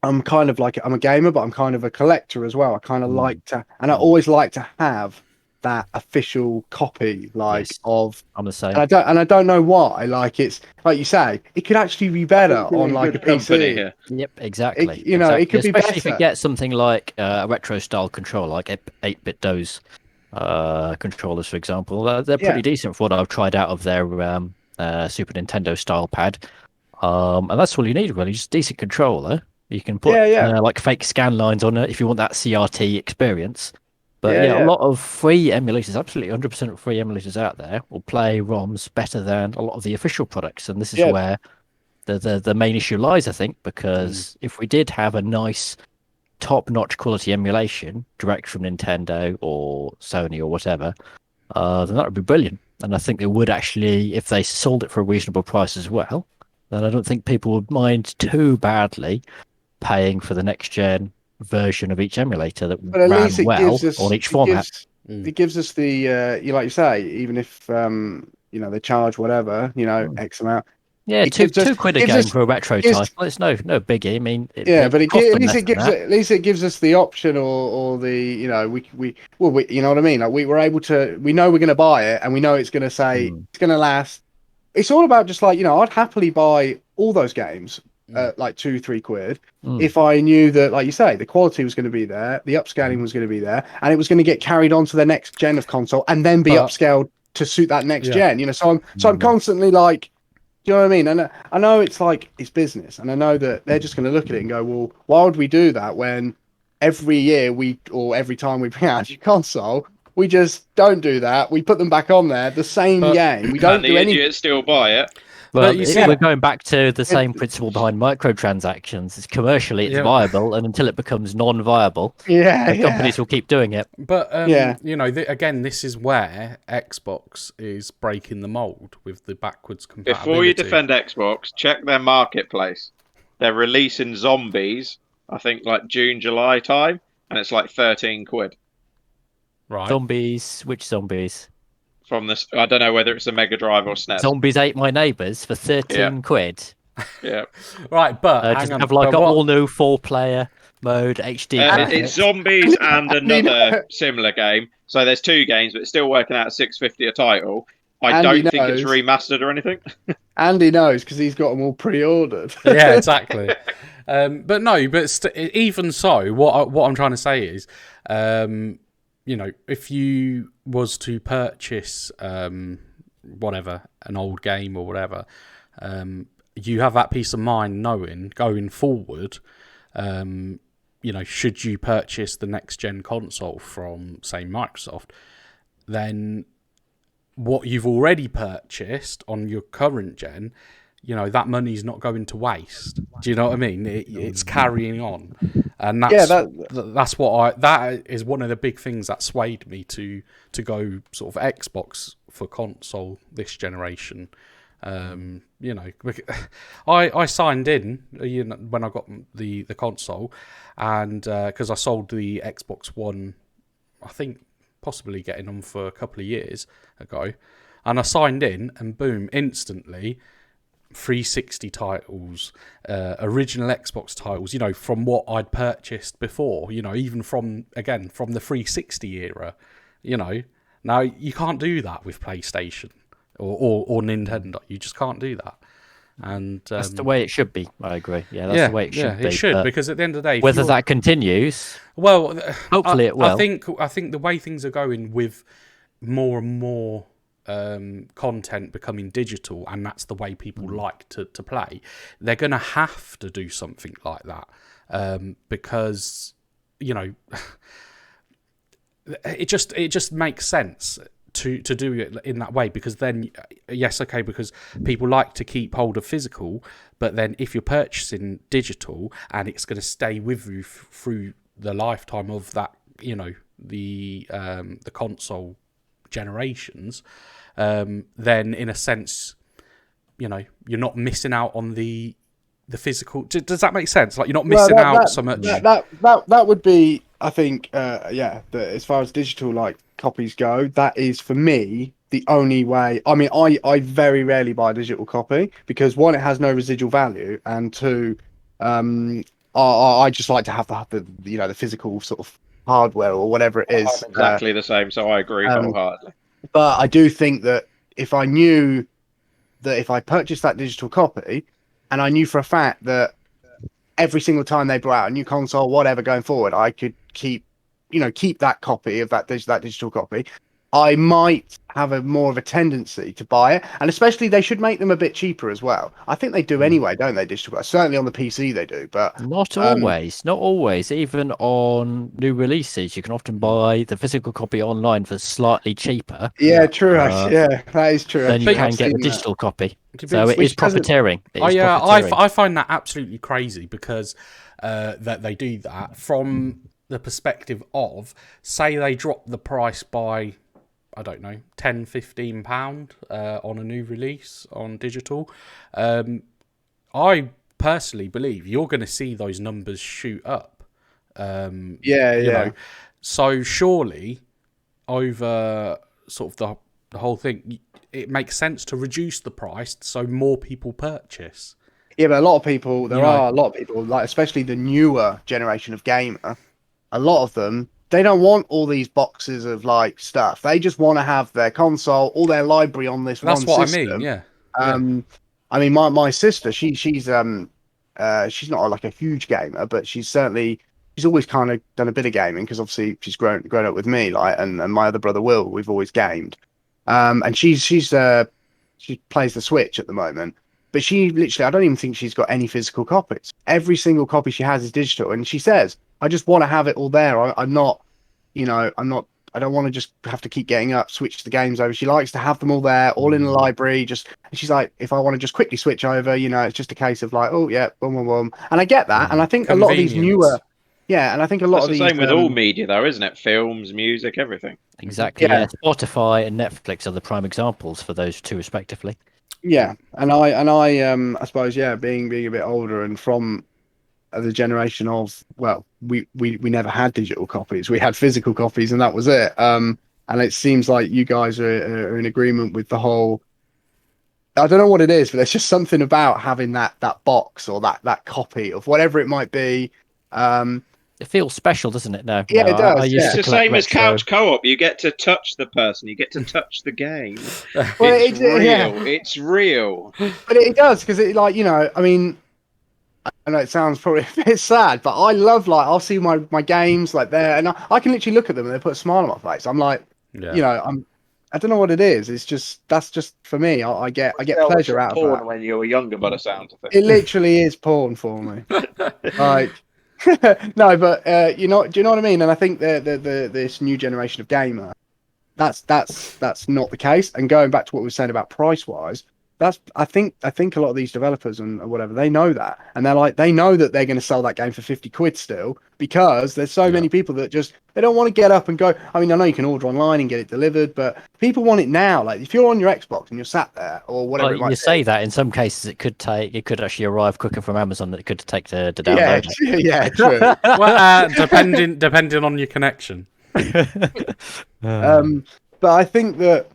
I'm a gamer, but I'm kind of a collector as well. I kind of like to, and I always like to have that official copy, like Yes. of. I'm the same. And I don't know why. Like it's like you say, it could actually be better on like a company PC. here. Yep, exactly. You know, it could be Especially if you better. get something like a retro style controller, like 8-bit DOS controllers, for example. They're pretty Yeah. decent for what I've tried out of their Super Nintendo style pad. And that's all you need, really, just a decent controller. You can put Yeah. like fake scan lines on it if you want that CRT experience. But Yeah, yeah, a yeah. lot of free emulators, absolutely 100% free emulators out there, will play ROMs better than a lot of the official products. And this is Yeah. where the main issue lies, I think, because if we did have a nice top-notch quality emulation direct from Nintendo or Sony or whatever, then that would be brilliant. And I think they would actually, if they sold it for a reasonable price as well, then I don't think people would mind too badly paying for the next gen version of each emulator that But at ran least it well gives us on each format. it gives us the you like you say, even if you know they charge whatever, you know, X amount. Yeah, It two gives us two quid a gives game us for a retro gives title. It's no biggie. I mean, yeah, they but cost at them least less it than gives that. at least it gives us the option or the you know we you know what I mean, like we were able to, we know we're going to buy it and we know it's going to say it's going to last. It's all about just like, you know, I'd happily buy all those games at like 2-3 quid if I knew that, like you say, the quality was going to be there, the upscaling was going to be there, and it was going to get carried on to the next gen of console and then be upscaled to suit that next gen, you know. So I'm constantly like, do you know what I mean? And I know it's like it's business, and I know that they're just going to look at it and go, well, why would we do that when every year or every time we bring out a new console, we just don't do that. We put them back on there, the same game. We don't And do the any. idiots still buy it. Well, But you see- we're going back to the same principle behind microtransactions. It's commercially, it's viable, and until it becomes non-viable, companies will keep doing it. But you know, again, this is where Xbox is breaking the mold with the backwards compatibility. Before you defend Xbox, check their marketplace. They're releasing Zombies, I think, like June, July time, and it's like 13 quid. Right. Zombies, which zombies? From this, I don't know whether it's a Mega Drive or SNES. Zombies Ate My Neighbours for 13 quid. Yeah. Right, but hang just on. have like an all-new 4-player mode, HD graphics. It's Zombies and another similar game. So there's two games, but it's still working out at $6.50 a title. I don't think it's remastered or anything. Andy knows because he's got them all pre-ordered. Yeah, exactly. But no, but even so, what I'm trying to say is, you know, if you was to purchase whatever, an old game or whatever, you have that peace of mind knowing going forward, you know, should you purchase the next gen console from, say, Microsoft, then what you've already purchased on your current gen, you know, that money's not going to waste. Do you know what I mean? It's carrying on, and that's that is one of the big things that swayed me to go sort of Xbox for console this generation. You know, I signed in, you know, when I got the console, and because I sold the Xbox One, I think possibly getting on for a couple of years ago, and I signed in, and boom, instantly 360 titles, original Xbox titles, you know, from what I'd purchased before, you know, even from the 360 era, you know. Now you can't do that with PlayStation or Nintendo. You just can't do that. And that's the way it should be. I agree. Yeah, that's the way it should be. Yeah, it should, because at the end of the day, whether that continues, well, hopefully it will. I think the way things are going with more and more content becoming digital, and that's the way people like to play, they're going to have to do something like that, because, you know, it just makes sense to do it in that way, because then, yes, okay, because people like to keep hold of physical, but then if you're purchasing digital and it's going to stay with you through the lifetime of that, you know, the console generations, then in a sense, you know, you're not missing out on the physical. Does that make sense? Like, you're not missing out so much. That would be, I think, as far as digital like copies go, that is for me the only way. I mean, I very rarely buy a digital copy because, one, it has no residual value, and two, I just like to have the you know, the physical sort of hardware or whatever it is. I'm exactly the same, so I agree wholeheartedly. But I do think that if I knew that if I purchased that digital copy, and I knew for a fact that every single time they brought out a new console, whatever going forward, I could keep that copy of that digital copy, I might have more of a tendency to buy it. And especially they should make them a bit cheaper as well. I think they do anyway, don't they? Digital, certainly on the PC they do, but not always. Even on new releases, you can often buy the physical copy online for slightly cheaper. Yeah, true. Yeah, that is true. Then you can get the digital copy. So it Which is profiteering. I find that absolutely crazy because that they do that from the perspective of, say they drop the price by, I don't know, £10-15 on a new release on digital. I personally believe you're going to see those numbers shoot up. You know. So surely over sort of the whole thing, it makes sense to reduce the price so more people purchase. Yeah, but a lot of people, are a lot of people, like especially the newer generation of gamer, a lot of them, they don't want all these boxes of like stuff. They just want to have their console, all their library on this one system. That's what I mean, yeah. I mean, my sister, she's not like a huge gamer, but she's always kind of done a bit of gaming because obviously she's grown up with me, like, and my other brother Will, we've always gamed. And she plays the Switch at the moment, but she literally, I don't even think she's got any physical copies. Every single copy she has is digital, and she says, I just want to have it all there. I don't want to just have to keep getting up, switch the games over. She likes to have them all there, all in the library. And she's like, if I want to just quickly switch over, it's just a case of like, oh yeah, boom, boom, boom. And I get that. And I think a lot of these newer, and I think a lot of these. It's the same with all media, though, isn't it? Films, music, everything. Exactly. Yeah. Spotify and Netflix are the prime examples for those two, respectively. Yeah, and I suppose being a bit older and from the generation of, well, we never had digital copies. We had physical copies, and that was it. And it seems like you guys are in agreement with the whole. I don't know what it is, but there's just something about having that box or that copy of whatever it might be. It feels special, doesn't it? No, yeah, it does. It's the same as couch co-op. You get to touch the person. You get to touch the game. Well, it's real. Yeah. It's real. But it does because it, like, I mean, I know it sounds probably a bit sad, but I love, like, I'll see my games like there, and I can literally look at them and they put a smile on my face. I'm like, I don't know what it is. It's just that's just for me. I get pleasure out of that. When you were younger, by the sound of it. It literally is porn for me. Like. No, but do you know what I mean? And I think this new generation of gamer, that's not the case. And going back to what we were saying about price wise, I think a lot of these developers and whatever, they know that, and they know that they're going to sell that game for 50 quid still, because there's so many people that they don't want to get up and go. I mean, I know you can order online and get it delivered, but people want it now. Like if you're on your Xbox and you're sat there or whatever, it might you say that in some cases it could actually arrive quicker from Amazon than it could take to download. Yeah, true. Well, depending on your connection. But I think that.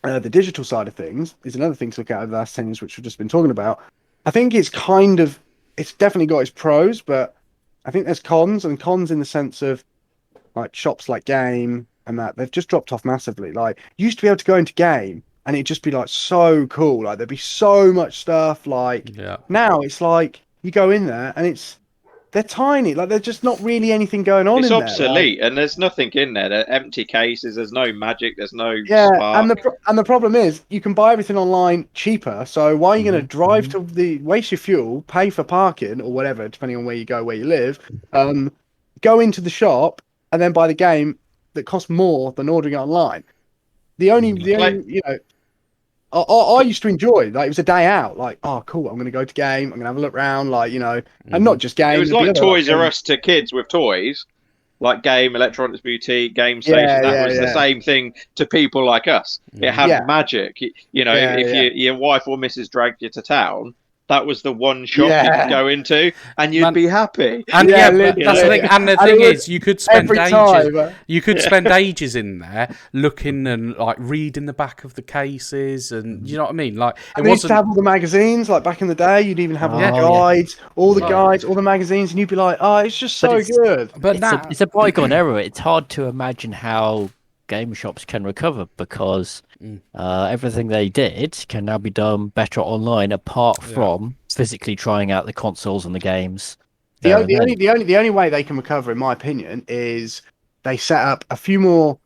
The digital side of things is another thing to look at over the last 10 years, which we've just been talking about. I think it's definitely got its pros, but I think there's cons in the sense of like shops like Game and that they've just dropped off massively. Like you used to be able to go into Game and it'd just be like so cool. Like there'd be so much stuff. Like now it's like you go in there and they're tiny. Like there's just not really anything going on. It's obsolete, and there's nothing in there. They're empty cases. There's no magic. There's no spark. And the problem is you can buy everything online cheaper. So why are you going to drive to waste your fuel, pay for parking or whatever, depending on where you go, where you live, go into the shop and then buy the game that costs more than ordering it online? I used to enjoy, like, it was a day out, like, oh cool, I'm going to go to Game, I'm going to have a look around, like, and not just Game. It was like Toys R Us to kids with toys, like Game, Electronics Boutique, Game Station. That was the same thing to people like us. It had magic. If your wife or missus dragged you to town, that was the one shop you could go into, and you'd be happy. And Yeah, but that's the thing. And the And thing it was is, you could spend every ages. time. You could spend ages in there looking and like reading the back of the cases, and you know what I mean. Like And they used to have all the magazines, like back in the day. You'd even have all the guides, all the magazines, and you'd be like, "Oh, it's just so good." But it's a bygone era. It's hard to imagine how game shops can recover because everything they did can now be done better online, apart from physically trying out the consoles and the games. The only way they can recover, in my opinion, is they set up a few more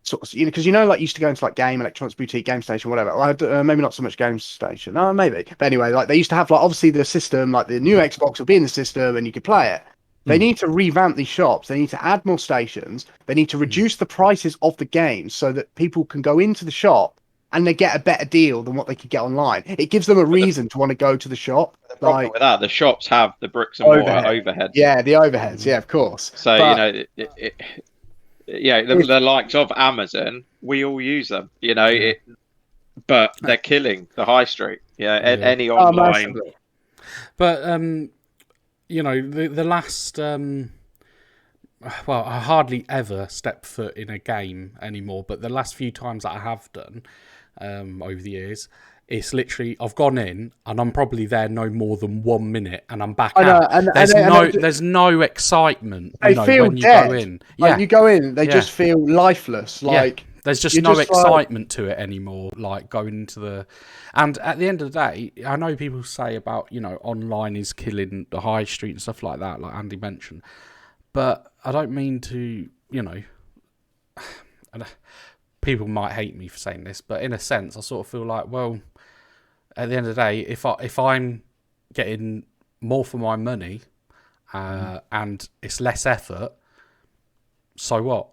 sort of, because like you used to go into like Game Electronics Boutique, Game Station, whatever. Maybe not so much Game Station. Oh, maybe. But anyway, like they used to have like obviously the system, like the new Xbox would be in the system and you could play it. They need to revamp these shops. They need to add more stations. They need to reduce the prices of the games so that people can go into the shop and they get a better deal than what they could get online. It gives them a reason to want to go to the shop. The problem with that, the shops have the bricks and mortar overheads. Yeah, the overheads. Yeah, of course. So the likes of Amazon, we all use them. But they're killing the high street. Any online. But the last well, I hardly ever step foot in a game anymore. But the last few times that I have done over the years, it's literally I've gone in and I'm probably there no more than 1 minute and I'm back out. There's no excitement. They feel when you dead. go in. Like you go in, they just feel lifeless. Like there's just no excitement to it anymore. Like going into the, and at the end of the day, I know people say about online is killing the high street and stuff like that, like Andy mentioned, but I don't mean to people might hate me for saying this, but in a sense, I sort of feel like, well, at the end of the day, if I'm getting more for my money and it's less effort, so what?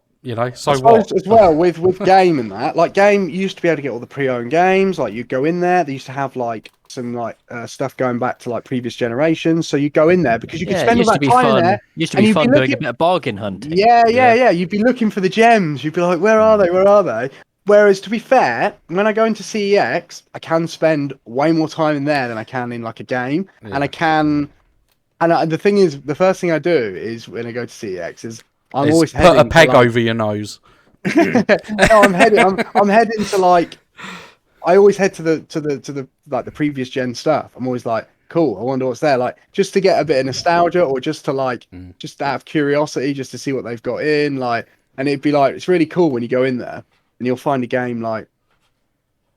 So what? As well with Game and that, like Game, you used to be able to get all the pre-owned games. Like you go in there, they used to have like some stuff going back to like previous generations. So you go in there because you could spend all that time in there. Used to be fun doing a bit of bargain hunting. Yeah. You'd be looking for the gems. You'd be like, where are they? Where are they? Whereas, to be fair, when I go into CEX, I can spend way more time in there than I can in like a game, and I can. And the thing is, the first thing I do is when I go to CEX is I'm always put a peg over your nose. No, I'm heading to like. I always head to the like the previous gen stuff. I'm always like, cool. I wonder what's there, like just to get a bit of nostalgia, or just to like just out of curiosity, just to see what they've got in, like. And it'd be like it's really cool when you go in there. And you'll find a game like,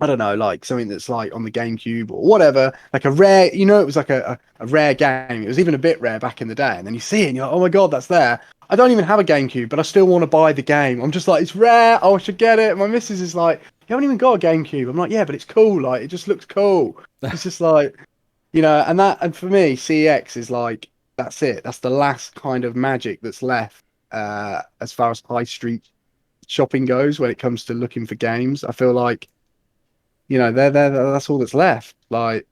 I don't know, like something that's like on the GameCube or whatever, like a rare, it was like a rare game. It was even a bit rare back in the day. And then you see it and you're like, oh my God, that's there. I don't even have a GameCube, but I still want to buy the game. I'm just like, it's rare. Oh, I should get it. My missus is like, you haven't even got a GameCube. I'm like, yeah, but it's cool. Like, it just looks cool. It's just like, and for me, CEX is like, that's it. That's the last kind of magic that's left as far as high street shopping goes when it comes to looking for games. I feel like that's all that's left. Like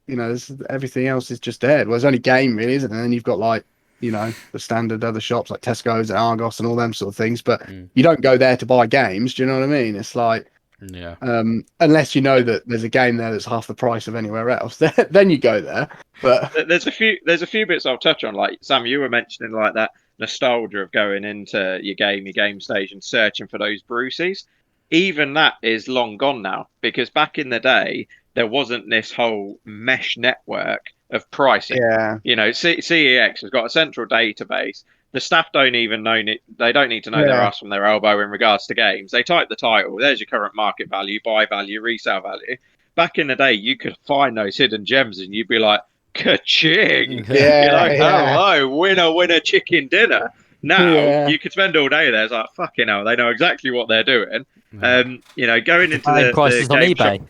everything else is just dead. Well, there's only Game really, isn't it? And then you've got like the standard other shops like Tesco's and Argos and all them sort of things, but you don't go there to buy games. Do you know what I mean? It's like unless you know that there's a game there that's half the price of anywhere else, then you go there. But there's a few bits I'll touch on. Like Sam, you were mentioning like that nostalgia of going into your game station, searching for those Bruceys. Even that is long gone now, because back in the day there wasn't this whole mesh network of pricing. CEX has got a central database. The staff don't even know they don't need to know their ass from their elbow in regards to games. They type the title, there's your current market value, buy value, resale value. Back in the day you could find those hidden gems and you'd be like, ka-ching! Hello, winner, chicken dinner. Now you could spend all day there. It's like, fucking hell, they know exactly what they're doing. Going into the prices on eBay.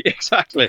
Exactly.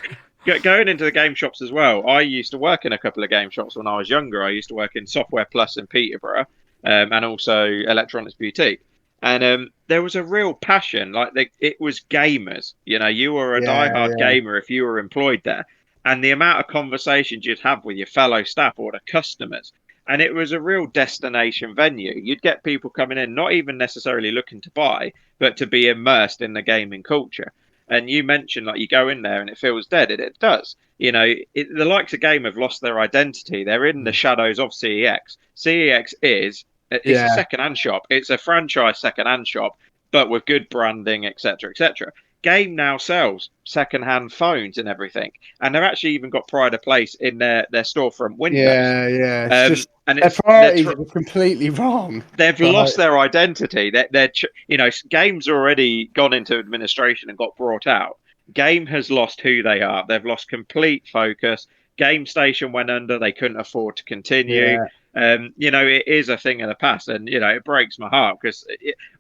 Going into the game shops as well. I used to work in a couple of game shops when I was younger. I used to work in Software Plus in Peterborough, and also Electronics Boutique. And there was a real passion. Like it was gamers. You were a diehard gamer if you were employed there. And the amount of conversations you'd have with your fellow staff or the customers. And it was a real destination venue. You'd get people coming in, not even necessarily looking to buy, but to be immersed in the gaming culture. And you mentioned like you go in there and it feels dead, and it does. You know, the likes of Game have lost their identity. They're in the shadows of CEX. CEX is it's a second-hand shop. It's a franchise second-hand shop, but with good branding, etc., etc. Game now sells second-hand phones and everything, and they've actually even got pride of place in their storefront windows. Yeah. It's just and their priorities are completely wrong. They've lost their identity. They're you know, Game's already gone into administration and got brought out. Game has lost who they are. They've lost complete focus. Game Station went under. They couldn't afford to continue. You know, it is a thing of the past, and you know, it breaks my heart because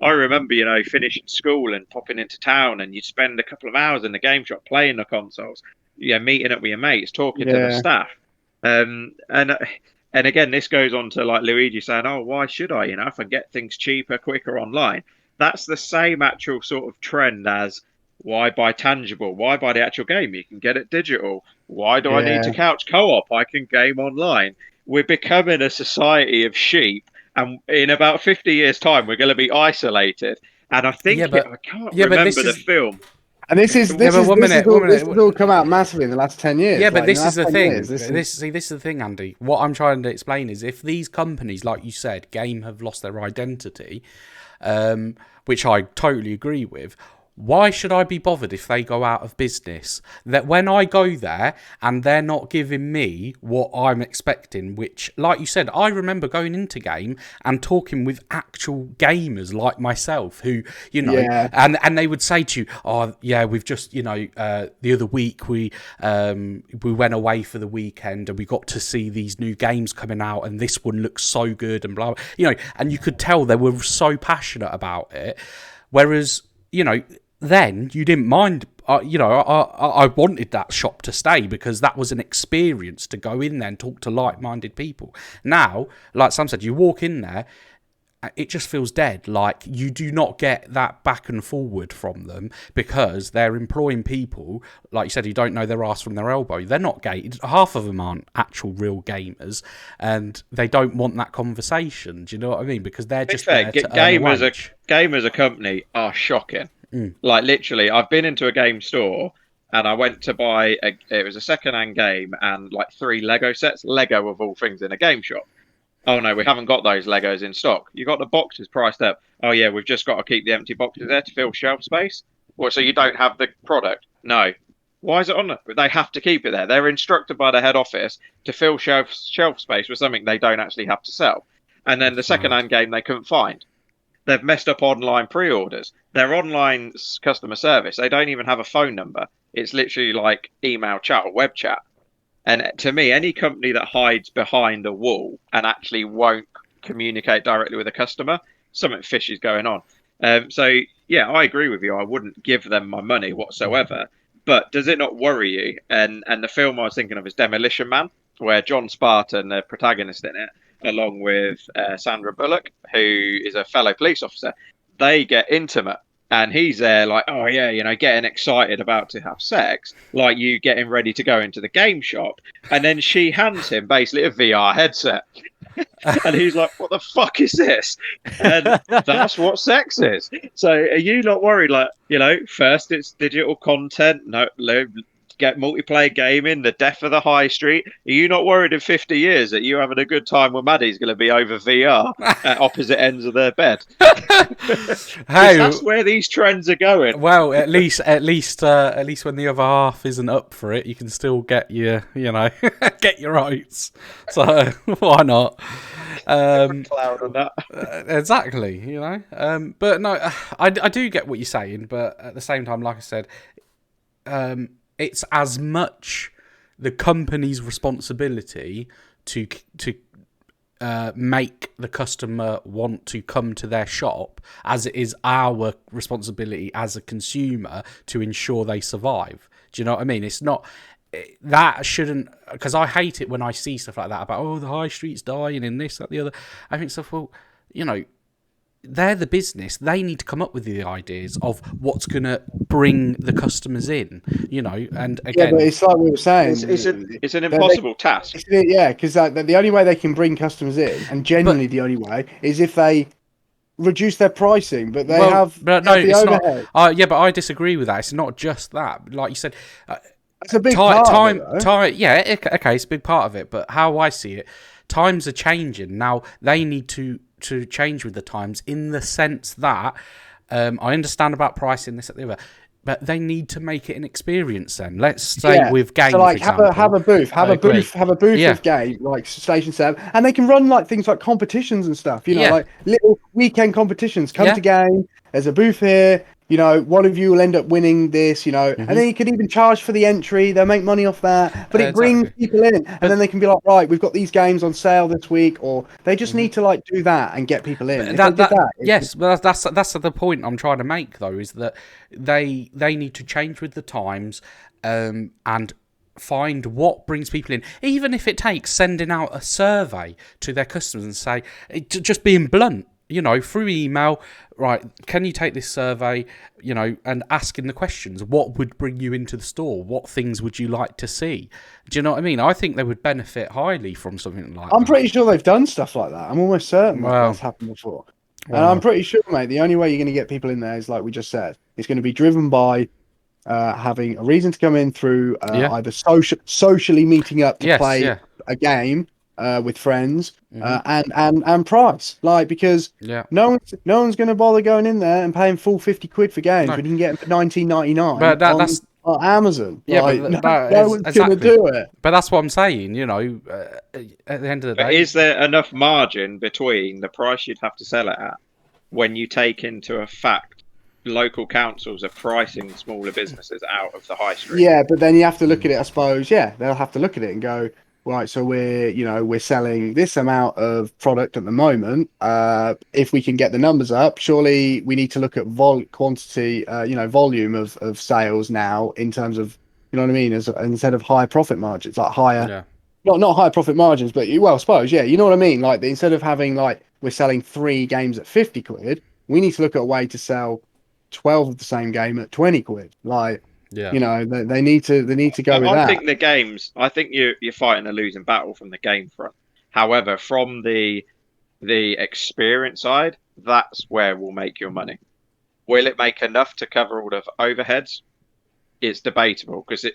I remember, you know, finishing school and popping into town, and you'd spend a couple of hours in the game shop playing the consoles, meeting up with your mates, talking to the staff, and again, this goes on to like Luigi saying, "Oh, why should I? You know, if I get things cheaper, quicker online." That's the same actual sort of trend as why buy tangible? Why buy the actual game? You can get it digital. Why do I need to couch co-op? I can game online. We're becoming a society of sheep, and in about 50 years' time, we're going to be isolated. And I think I can't remember the film. And this has all come out massively in the last 10 years. Yeah, but this is the thing. This is the thing, Andy. What I'm trying to explain is if these companies, like you said, Game have lost their identity, which I totally agree with. Why should I be bothered if they go out of business? That when I go there and they're not giving me what I'm expecting, which, like you said, I remember going into Game and talking with actual gamers like myself who, you know, and they would say to you, "Oh, yeah, we've just, you know, the other week we went away for the weekend and we got to see these new games coming out and this one looks so good and blah, blah." You know, and you could tell they were so passionate about it. Whereas, you know, then you didn't mind, you know, I wanted that shop to stay because that was an experience to go in there and talk to like-minded people. Now, like Sam said, you walk in there, it just feels dead. Like you do not get that back and forward from them because they're employing people, like you said, who don't know their ass from their elbow. They're not gated. Half of them aren't actual real gamers, and they don't want that conversation. Do you know what I mean? Because they're just there to earn a wage. Game as a company are shocking. Like literally, I've been into a game store and I went to buy it was a second-hand game and like 3 Lego sets. Lego of all things in a game shop. Oh no, we haven't got those Legos in stock. You got the boxes priced up. Oh yeah, we've just got to keep the empty boxes there to fill shelf space. Well, so you don't have the product? No. Why is it on there? They have to keep it there. They're instructed by the head office to fill shelf space with something they don't actually have to sell. And then the second-hand game they couldn't find. They've messed up online pre-orders. Their online customer service, they don't even have a phone number. It's literally like email chat or web chat. And to me, any company that hides behind a wall and actually won't communicate directly with a customer, something fishy is going on. So, yeah, I agree with you. I wouldn't give them my money whatsoever. But does it not worry you? And the film I was thinking of is Demolition Man, where John Spartan, the protagonist in it, along with Sandra Bullock, who is a fellow police officer, they get intimate. And he's there like, oh, yeah, you know, getting excited about to have sex, like you getting ready to go into the game shop. And then she hands him basically a VR headset. And he's like, what the fuck is this? And that's what sex is. So are you not worried? Like, you know, first it's digital content, no, get multiplayer gaming, the death of the high street. Are you not worried in 50 years that you having a good time with Maddie's going to be over VR at opposite ends of their bed? Hey, that's where these trends are going. Well, at least when the other half isn't up for it, you can still get your, you know, get your rights. So why not? Cloud on that. Exactly, you know. But no, I do get what you're saying, but at the same time, like I said, it's as much the company's responsibility to make the customer want to come to their shop as it is our responsibility as a consumer to ensure they survive. Do you know what I mean? It's not that shouldn't, because I hate it when I see stuff like that about, oh, the high street's dying and this, that, the other. I think stuff, well, you know, they're the business. They need to come up with the ideas of what's going to bring the customers in, you know. And again, yeah, but it's like we were saying, it's an impossible task. Yeah, because the only way they can bring customers in, and genuinely the only way, is if they reduce their pricing, but they but no, the it's overhead. not. Yeah, but I disagree with that. It's not just that. Like you said, It's a big part of it, though. time. Yeah, okay, it's a big part of it. But how I see it, times are changing now. They need to change with the times in the sense that I understand about pricing this at the other. But they need to make it an experience. Then let's say with games. So like for example, have a booth Yeah. of game like Station 7, and they can run like things like competitions and stuff. You know, Yeah. like little weekend competitions. Come to game. There's a booth here. You know, one of you will end up winning this. You know, and then you could even charge for the entry. They'll make money off that. But it brings people in, and then they can be like, right, we've got these games on sale this week, or they just need to like do that and get people in. Yes, but that's the point I'm trying to make though, is that they need to change with the times, and find what brings people in, even if it takes sending out a survey to their customers and say, just being blunt, you know, through email, right, can you take this survey, you know, and asking the questions, what would bring you into the store, what things would you like to see? Do you know what I mean? I think they would benefit highly from something like that. I'm pretty sure they've done stuff like that. I'm almost certain that's happened before. And I'm pretty sure, mate, the only way you're going to get people in there is, like we just said, it's going to be driven by having a reason to come in through either socially meeting up to play a game with friends and price. Like, because no one's going to bother going in there and paying full 50 quid for games when you can get them for 19.99 but that's on Amazon. Yeah, like, but no one's going to do it. But that's what I'm saying, you know, at the end of the day. Is there enough margin between the price you'd have to sell it at when you take into a fact local councils are pricing smaller businesses out of the high street? Yeah, but then you have to look at it, I suppose. Yeah, they'll have to look at it and go, right, so we're selling this amount of product at the moment. If we can get the numbers up, surely we need to look at quantity, volume of sales now, in terms of, you know what I mean, instead of high profit margins, like higher, not high profit margins, but I suppose, you know what I mean. Like, instead of having like we're selling 3 games at 50 quid, we need to look at a way to sell 12 of the same game at 20 quid. Like, you know, they need to go with that. I think the games, I think you're fighting a losing battle from the game front. However, from the experience side, that's where we'll make your money. Will it make enough to cover all the overheads? It's debatable, because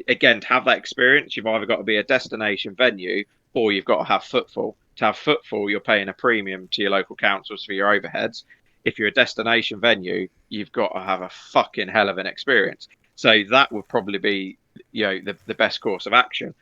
again, to have that experience, you've either got to be a destination venue or you've got to have footfall. To have footfall, you're paying a premium to your local councils for your overheads. If you're a destination venue, you've got to have a fucking hell of an experience. So that would probably be, you know, the best course of action.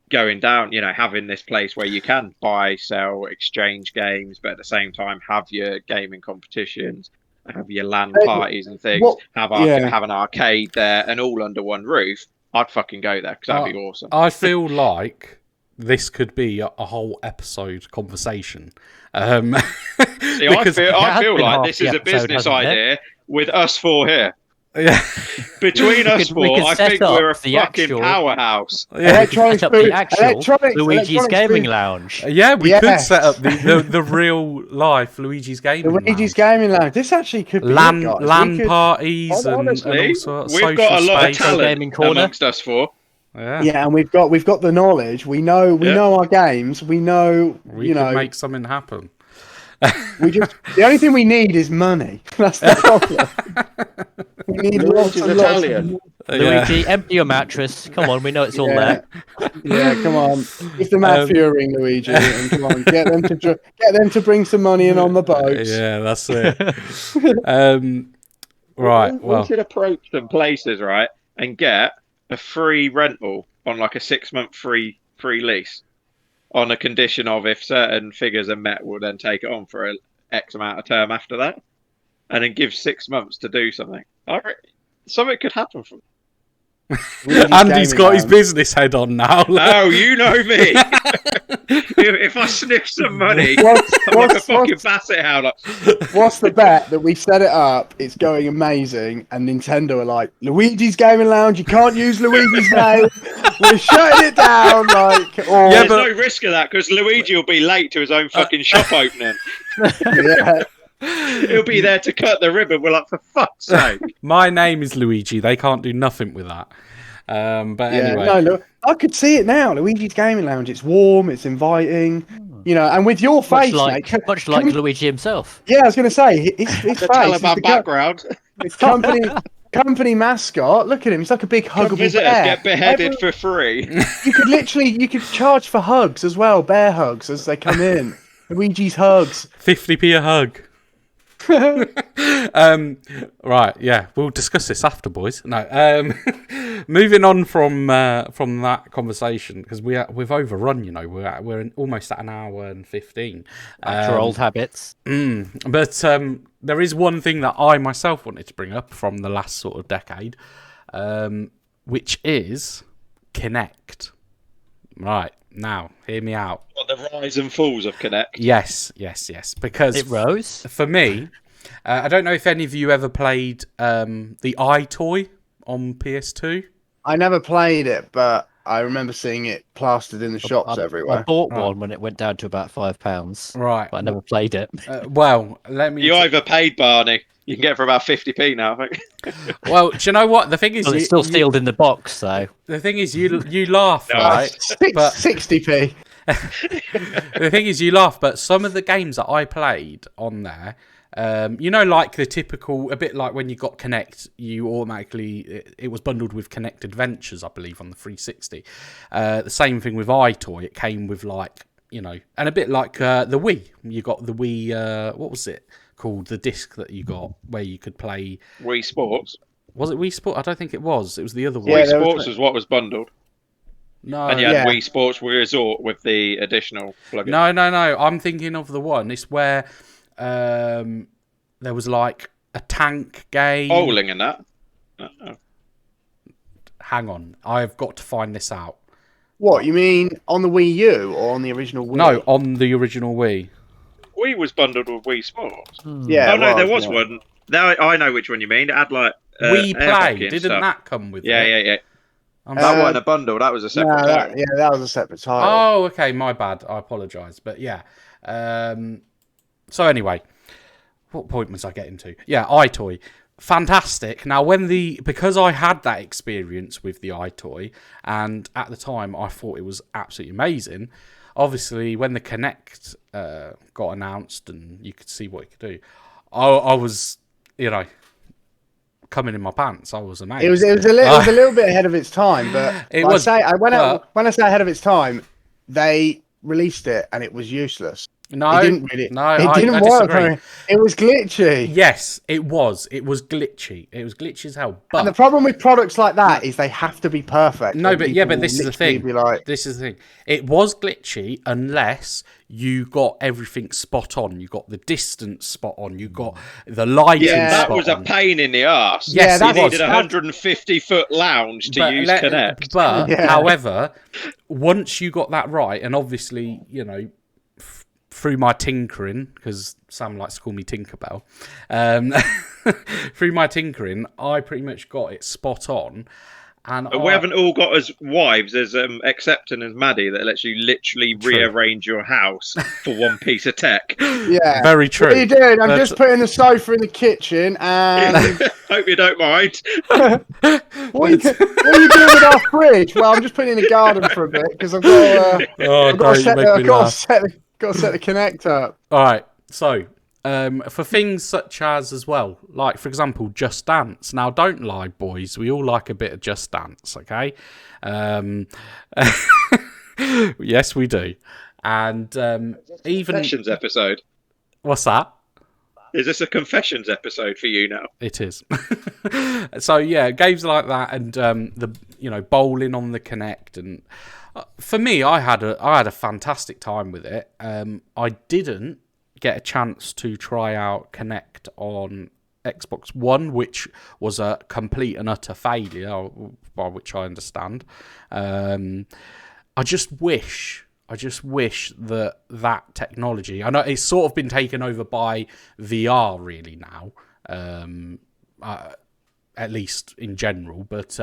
Going down, you know, having this place where you can buy, sell, exchange games, but at the same time have your gaming competitions, have your LAN parties and things, have an arcade there, and all under one roof. I'd fucking go there, because that'd be awesome. I feel like this could be a whole episode conversation. See, I feel like this is a business idea with us 4 here. Yeah. Between us 4, I think we're a fucking powerhouse. Electronics Luigi's Gaming Lounge. Yeah, we could set up the real life Luigi's Gaming Lounge. Luigi's Gaming Lounge. This actually could be LAN parties and all sorts. We've got a lot of talent amongst us 4. Yeah, and we've got the knowledge. We know our games. We know we can make something happen. The only thing we need is money. That's the problem. We need lots of Italian. Luigi, empty your mattress. Come on, we know it's all there. Yeah, come on. Give the mafia a ring, Luigi, and come on, get them to bring some money in on the boats. Yeah, that's it. Right. We should approach some places, right, and get a free rental on like a 6-month free lease, on a condition of, if certain figures are met, we'll then take it on for an X amount of term after that, and then give 6 months to do something. Something could happen from. Andy's got his business head on now. Oh, you know me. if I sniff some money, I'm like a fucking basset hound. What's the bet that we set it up, it's going amazing, and Nintendo are like, Luigi's Gaming Lounge, you can't use Luigi's name, we're shutting it down. There's no risk of that, because Luigi will be late to his own fucking shop opening. Yeah. He'll be there to cut the ribbon. We're like, for fuck's sake. My name is Luigi. They can't do nothing with that. But anyway. No, I could see it now. Luigi's Gaming Lounge. It's warm. It's inviting. and with your face, mate. Much like Luigi himself. Yeah, I was going to say his face. The Taliban background. It's company mascot. Look at him. He's like a big Come huggable visit bear. us, get beheaded for free. You could charge for hugs as well, bear hugs as they come in. Luigi's hugs. 50p a hug. Right, yeah, we'll discuss this after, boys. No, moving on from that conversation, because we've overrun. We're almost at an hour and 15. After old habits. But there is one thing that I myself wanted to bring up from the last sort of decade, which is Kinect. Right, now, hear me out. What, the rise and falls of Kinect? Yes. Because It rose. for me, I don't know if any of you ever played the iToy on PS2. I never played it, but I remember seeing it plastered in the shops everywhere. I bought one when it went down to about £5. Right. But I never played it. Well, let me... You overpaid, Barney. You can get it for about 50p now, I think. Well, do you know what? The thing is... Well, it's still sealed in the box, so... The thing is, you laugh, No. right? But 60p. the thing is, you laugh, but some of the games that I played on there, like the typical, a bit like when you got Kinect, you automatically, it was bundled with Kinect Adventures, I believe, on the 360. The same thing with iToy, it came with and a bit like the Wii. You got the Wii, what was it called? The disc that you got where you could play... Wii Sports. Was it Wii Sport? I don't think it was. It was the other one. Wii Sports was what was bundled. No. And you had Wii Sports Resort with the additional plugin. No. I'm thinking of the one. It's where there was like a tank game. Bowling in that. No. Hang on. I've got to find this out. What, you mean on the Wii U or on the original Wii? No, on the original Wii. Wii was bundled with Wii Sports. Yeah. Oh, no, there was one. Now I know which one you mean. It had like... Wii air hockey Play. and Didn't stuff. that come with it? Yeah. I'm That wasn't a bundle. That was a separate title. that was a separate title. Oh, okay. My bad. I apologise. But yeah. So anyway, what point was I getting to? Yeah, iToy. Fantastic. Now, because I had that experience with the iToy, and at the time I thought it was absolutely amazing. Obviously, when the Kinect got announced and you could see what it could do, I was, coming in my pants. I was amazed. It was a little bit ahead of its time, but when I say ahead of its time, they released it and it was useless. No, it didn't really. No, it didn't I work. disagree. It was glitchy. Yes, it was. It was glitchy. It was glitchy as hell. But and the problem with products like that is they have to be perfect. No, but people this is the thing. This is the thing. It was glitchy unless you got everything spot on. You got the distance spot on. You got the lighting spot on. That was a pain in the arse. Yes, you needed a 150-foot lounge to use Kinect. But, however, once you got that right, and obviously, through my tinkering, because Sam likes to call me Tinkerbell, through my tinkering, I pretty much got it spot on. And we haven't all got as wives as Accepting as Maddie that lets you literally rearrange your house for one piece of tech. Yeah, very true. What are you doing? I'm just putting the sofa in the kitchen, and hope you don't mind. What are you doing with our fridge? Well, I'm just putting it in the garden for a bit because I've got to set the Kinect up. All right, so for things such as well, like for example, Just Dance. Now, don't lie, boys. We all like a bit of Just Dance, okay? Yes, we do. And even Confessions episode. What's that? Is this a confessions episode for you now? It is. So yeah, games like that, and the bowling on the Kinect, and for me, I had a fantastic time with it. I didn't get a chance to try out Kinect on Xbox One, which was a complete and utter failure, by which I understand. I just wish that technology, I know it's sort of been taken over by VR really now, at least in general, but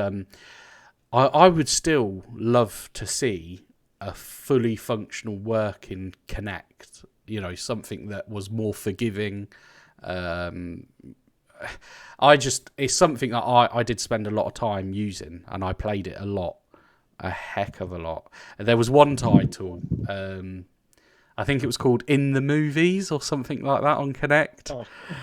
I would still love to see a fully functional working Kinect, something that was more forgiving. It's something that I did spend a lot of time using, and I played it a heck of a lot. There was one title, I think it was called In the Movies or something like that on Kinect.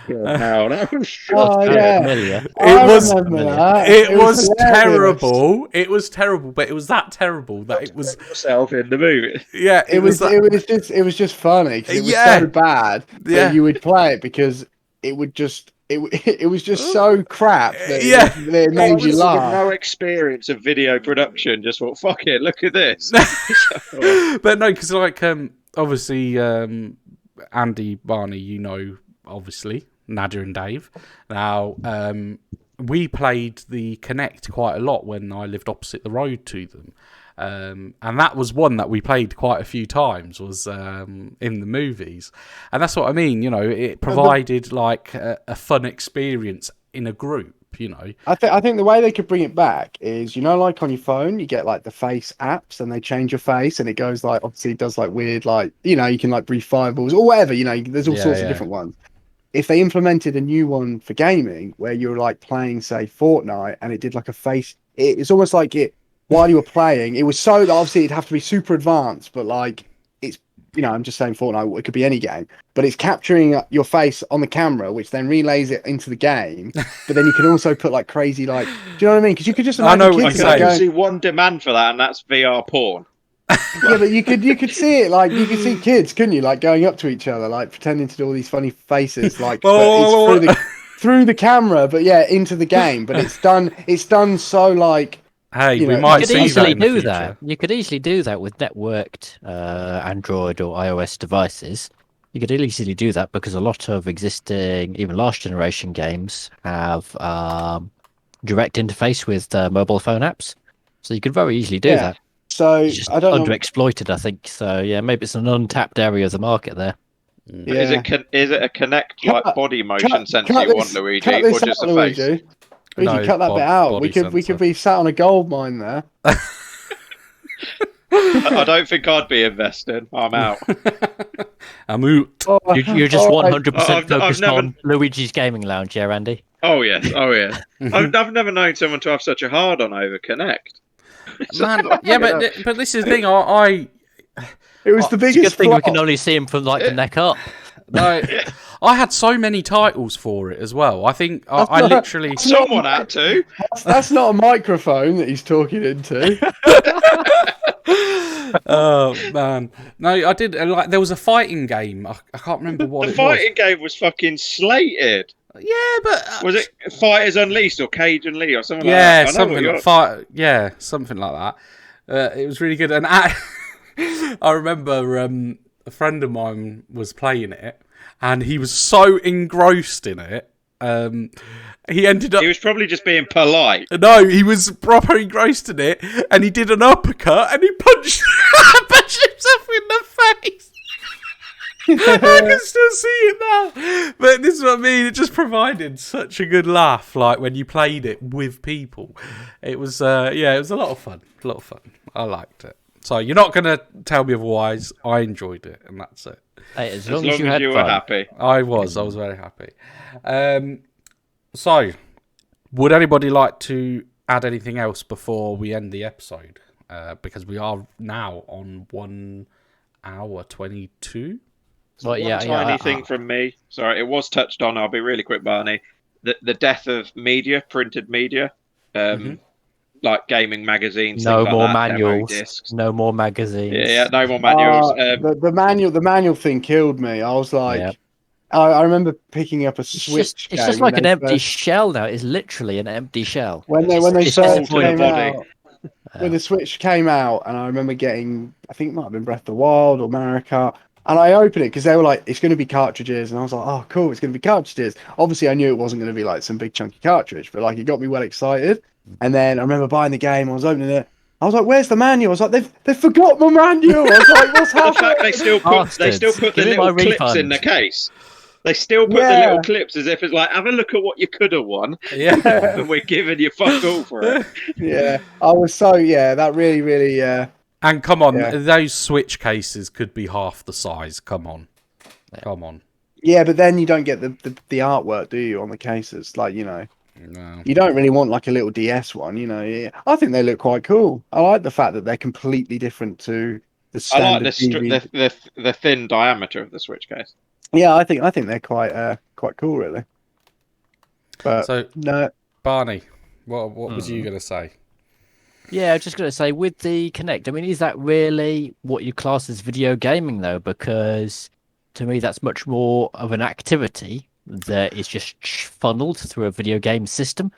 Hell, that was Oh Sounds yeah, familiar. I was remember that. It was hilarious. terrible. It was terrible, but it was that terrible that it was. yourself in the movie. Yeah, It was that, it was just funny because it was Yeah. so bad Yeah. that you would play it because it would just it was just so crap that Yeah. it made you With laugh. no experience of video production, just thought, fuck it, look at this. But no, because like obviously Andy, Barney, you know, obviously Nadia and Dave. Now we played the Kinect quite a lot when I lived opposite the road to them. And that was one that we played quite a few times, was in the movies. And that's what I mean, you know, it provided like a fun experience in a group, you know. I think the way they could bring it back is, you know, like on your phone, you get like the face apps and they change your face and it goes like, obviously it does like weird, like, you know, you can like breathe fireballs or whatever, you know, there's all sorts of different ones. If they implemented a new one for gaming where you're like playing, say, Fortnite and it did like a face, it's almost like it, while you were playing, it was so, obviously it'd have to be super advanced, but like, it's, you know, I'm just saying Fortnite, it could be any game, but it's capturing your face on the camera, which then relays it into the game. But then you can also put like crazy, like, do you know what I mean? Because you could just imagine I know what kids you're I saying. can see one demand for that, and that's VR porn. Yeah, but you could see it, like you could see kids, couldn't you? Like going up to each other, like pretending to do all these funny faces, like but it's through the camera, but yeah, into the game. But it's done so like. Hey, You we know, might You could see that easily in the do future. that. You could easily do that with networked Android or iOS devices. You could easily do that because a lot of existing, even last generation games have direct interface with mobile phone apps. So you could very easily do that. So It's just I don't know. underexploited, I think. So yeah, maybe it's an untapped area of the market there. Yeah. Is it a Kinect like Cut- body motion sensor cut you want, this- Luigi, cut this or just out, a face? Luigi. No, Luigi, cut that bit out. We body could be sat on a gold mine there. I don't think I'd be investing. I'm out. I'm out. Oh, You're just all right. 100% I've focused never- on Luigi's gaming lounge, yeah, Andy? Oh yes, oh yeah. I've never known someone to have such a hard on over Kinect. Man, yeah, but this is the thing. I It was the It's a good biggest thing we flop. can only see him from like the neck up. no, I had so many titles for it as well. I think I not- literally. Someone had to. That's not a microphone that he's talking into. Oh man, no, I did like there was a fighting game. I can't remember what The it fighting game was fucking slated. was. Yeah, but Was it Fighters Unleashed or Cage and Lee or something like yeah, that? something like that. It was really good, and I remember a friend of mine was playing it, and he was so engrossed in it. He ended up. He was probably just being polite. No, he was proper engrossed in it, and he did an uppercut, and he punched himself in the face. I can still see it now. But this is what I mean. It just provided such a good laugh, like when you played it with people. It was, it was a lot of fun. A lot of fun. I liked it. So you're not going to tell me otherwise. I enjoyed it, and that's it. Hey, as As long as you had were fun. happy. I was very happy. So, would anybody like to add anything else before we end the episode? Because we are now on 1 hour 22. Well, yeah, One yeah, tiny thing from me. Sorry, it was touched on. I'll be really quick, Barney. The death of media, printed media, like gaming magazines. No things more like that, demo manuals. discs. No more magazines. Yeah, no more manuals. The manual thing killed me. I was like, Yeah. I remember picking up a It's Switch. just game like when an they empty first- shell now. It's literally an empty shell. when they It's first just came body. out. When the Switch came out, and I remember getting, I think it might have been Breath of the Wild or Mario Kart, and I opened it because they were like, it's going to be cartridges, and I was like, oh, cool, it's going to be cartridges. Obviously, I knew it wasn't going to be like some big chunky cartridge, but like it got me well excited. And then I remember buying the game, I was opening it, I was like, where's the manual? I was like, they've forgot my manual. I was like, what's The happening? fact they still put the Give me my little clips refund. in the case. They still put the Yeah. little clips as if it's like, have a look at what you could have won, Yeah. and we're giving you fuck all for it. Yeah, I was so, that really, really, And come on, Yeah. those Switch cases could be half the size. Come on. Come on. yeah, but then you don't get the artwork, do you, on the cases? Like, you know, No. you don't really want like a little DS one, you know. Yeah. I think they look quite cool. I like the fact that they're completely different to the I like standard DVD. the thin diameter of the Switch case. Yeah, I think they're quite cool, really. But So, no, Barney, what was you going to say? Yeah, I was just going to say, with the Kinect, I mean, is that really what you class as video gaming, though? Because to me, that's much more of an activity that is just funneled through a video game system.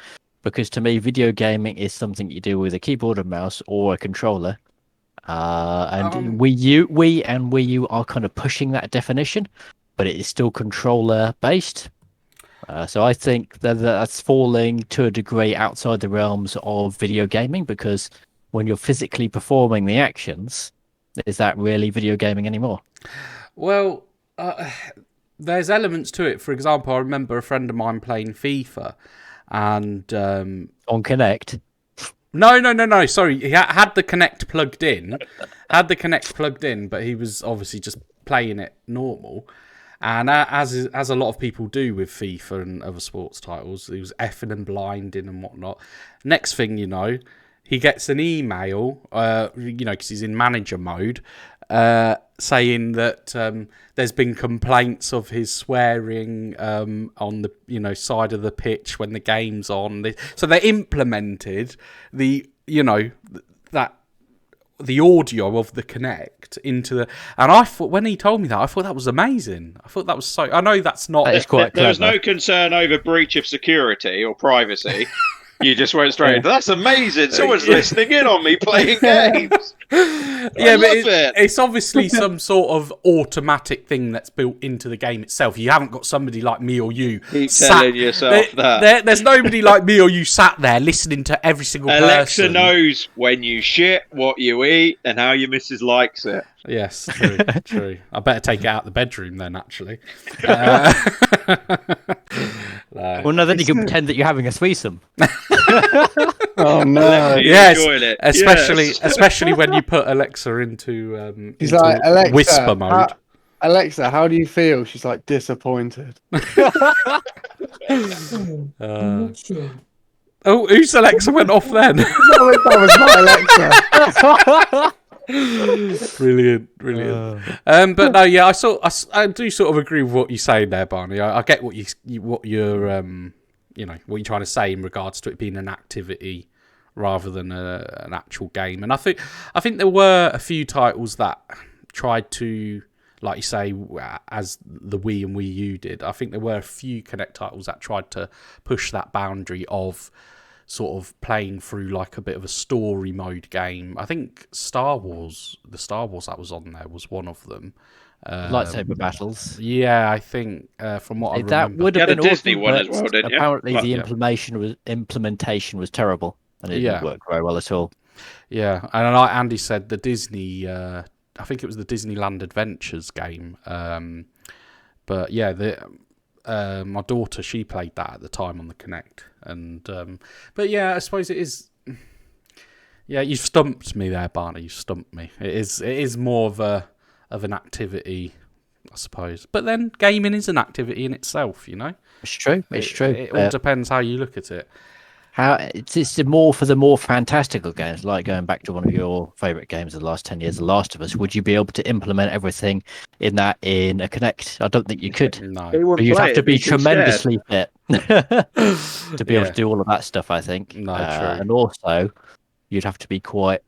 Because to me, video gaming is something you do with a keyboard and mouse or a controller. And Wii and Wii U are kind of pushing that definition, but it is still controller based. So I think that that's falling to a degree outside the realms of video gaming, because when you're physically performing the actions, is that really video gaming anymore? Well, there's elements to it. For example, I remember a friend of mine playing FIFA, and On Kinect. No. Sorry, he had the Kinect plugged in, but he was obviously just playing it normal. And as a lot of people do with FIFA and other sports titles, he was effing and blinding and whatnot. Next thing you know, he gets an email, because he's in manager mode, saying that there's been complaints of his swearing on the side of the pitch when the game's on. So they implemented the audio of the Kinect into the, and I thought, when he told me that, I thought that was amazing. I thought that was so. I know that's not. That is quite There was clever. no concern over breach of security or privacy. You just went straight. That's amazing. Someone's listening in on me playing games. Yeah, but it's obviously some sort of automatic thing that's built into the game itself. You haven't got somebody like me or you Keep telling yourself There's nobody like me or you sat there listening to every single Alexa person. knows when you shit, what you eat, and how your missus likes it. Yes, true. I better take it out the bedroom then, actually. No. Well, no, then you can pretend that you're having a threesome. oh no! Yes, It. especially when you put Alexa into, She's into like, Alexa, whisper mode. Alexa, how do you feel? She's like, disappointed. Oh, whose Alexa went off then? That was my Alexa. Brilliant. But no, yeah, I do sort of agree with what you're saying there, Barney. I get what you're trying to say in regards to it being an activity rather than an actual game. And I think there were a few titles that tried to, like you say, as the Wii and Wii U did. I think there were a few Kinect titles that tried to push that boundary of sort of playing through like a bit of a story mode game. I think the Star Wars that was on there was one of them. Lightsaber battles. Yeah, I think from what I remember. That would have You had been a Disney awesome, one but as well, didn't you? apparently the Yeah. implementation was terrible, and it didn't work very well at all. Yeah, and like Andy said, the Disney, I think it was the Disneyland Adventures game. But yeah, my daughter, she played that at the time on the Kinect, and but yeah, I suppose it is. Yeah, you've stumped me there, Barney. You stumped me. It is more of an activity, I suppose. But then gaming is an activity in itself, you know. It's true. It all depends how you look at it. It's more for the more fantastical games, like going back to one of your favourite games of the last 10 years, The Last of Us. Would you be able to implement everything in a Kinect? I don't think you could. No. But you'd have to be tremendously fit to be able to do all of that stuff, I think. No, true. And also, you'd have to be quite...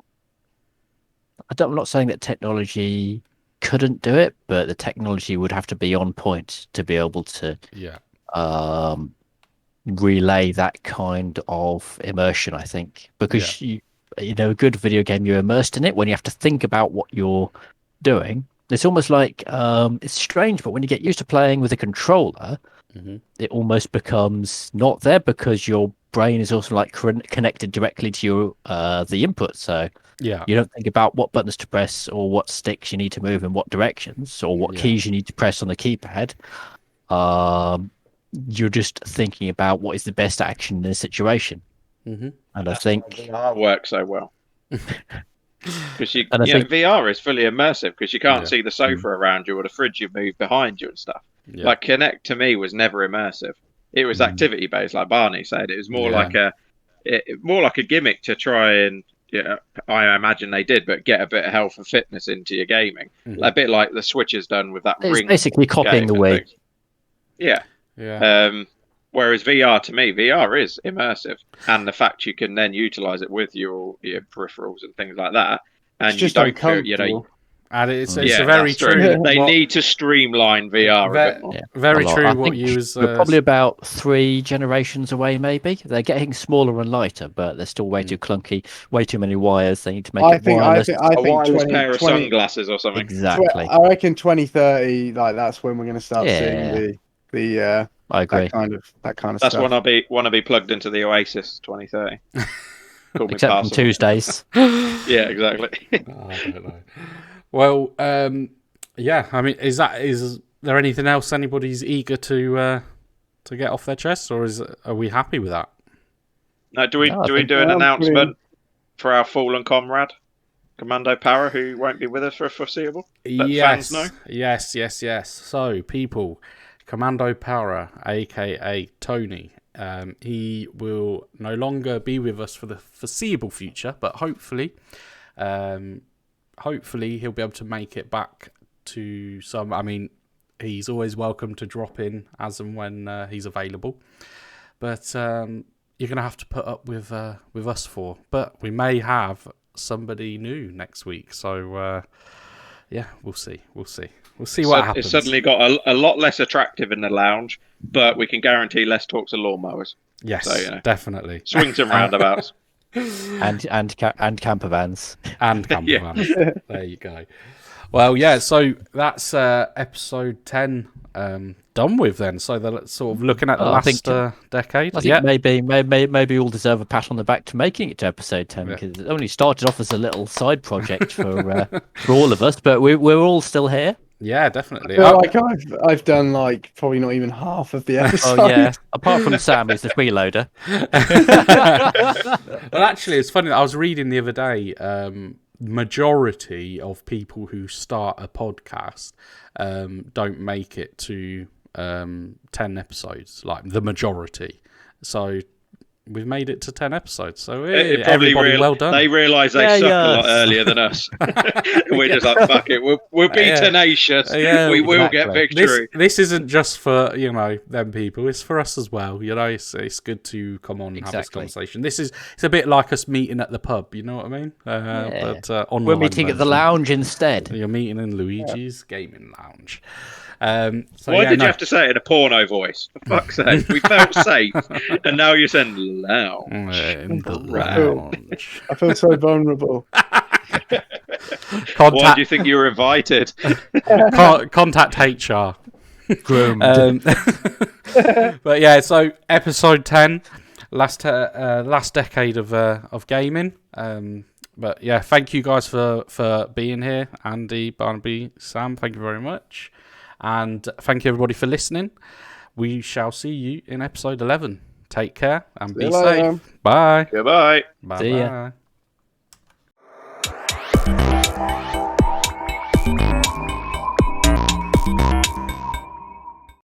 I'm not saying that technology couldn't do it, but the technology would have to be on point to be able to relay that kind of immersion, I think. Because a good video game, you're immersed in it. When you have to think about what you're doing, it's almost like it's strange, but when you get used to playing with a controller, it almost becomes not there, because your brain is also like connected directly to your the input. So you don't think about what buttons to press or what sticks you need to move in what directions or what keys you need to press on the keypad. You're just thinking about what is the best action in a situation. And I think VR works so well. Because VR is fully immersive, because you can't see the sofa around you or the fridge you've moved behind you and stuff. Like Kinect to me was never immersive. It was activity based, like Barney said. It was more like a gimmick to try and yeah, I imagine they did, but get a bit of health and fitness into your gaming, a bit like the Switch has done with that It's Ring. basically copying the game and Wii. things. Yeah. Yeah. Whereas VR, to me, VR is immersive, and the fact you can then utilize it with your peripherals and things like that, and It's you just don't feel, uncomfortable. And it's yeah, a very that's true. true. They what- need to streamline VR a bit more. Yeah, Very a lot. true. I What think you was we're probably about 3 generations away, maybe. They're getting smaller and lighter, but they're still way too clunky, way too many wires. They need to make I it think wireless. I A think wireless 20, pair of 20 sunglasses or something. Exactly. I reckon 2030, like that's when we're going to start Yeah. seeing the I agree. that kind of That's stuff. when I want to be plugged into the Oasis 2030. Call me Except on Parcel. Tuesdays. Yeah, exactly. I don't know. Well, yeah. I mean, is there anything else anybody's eager to get off their chest, or are we happy with that? Now, do we No, I do we think- do an I'm announcement for our fallen comrade, Commando Power, who won't be with us for a foreseeable? Let the fans know. Yes. So, people, Commando Power, aka Tony, he will no longer be with us for the foreseeable future, but hopefully he'll be able to make it back to some. I mean, he's always welcome to drop in as and when he's available, but you're gonna have to put up with us for. But we may have somebody new next week, so yeah, we'll see what happens. It's suddenly got a lot less attractive in the lounge, but we can guarantee less talks of lawnmowers. Yes, So, definitely. Swings and roundabouts. and camper vans. And camper vans. There you go. Well, yeah, so that's episode 10 done with then. So they're sort of looking at the I think- decade. I think maybe you'll deserve a pat on the back to making it to episode 10 because it only started off as a little side project for all of us, but we're all still here. Yeah, definitely. I feel like I've done like probably not even half of the episode. Oh yeah, apart from Sam, who's the freeloader. Well, actually, it's funny. I was reading the other day. Majority of people who start a podcast don't make it to 10 episodes. Like the majority. So we've made it to 10 episodes. So It probably everybody, well done. They realise they suck a lot earlier than us. We're just like, fuck it. We'll be tenacious. Yeah, we will get exactly. victory. This isn't just for them people. It's for us as well. It's good to come on and have this Exactly. conversation. It's a bit like us meeting at the pub. You know what I mean? But online We're meeting at the version. lounge instead. You're meeting in Luigi's gaming lounge. Why did you have to say it in a porno voice? For fuck's sake. We felt safe. And now you're saying loud. in the Right. lounge? I feel so vulnerable. Why do Contact you think you were invited? contact HR. Groomed. But yeah, so episode 10, last decade of gaming. But yeah, thank you guys for being here, Andy, Barnaby, Sam. Thank you very much, and thank you everybody for listening. We shall see you in episode 11. Take care and be you later. safe. Bye. Goodbye. Bye. See ya. Bye.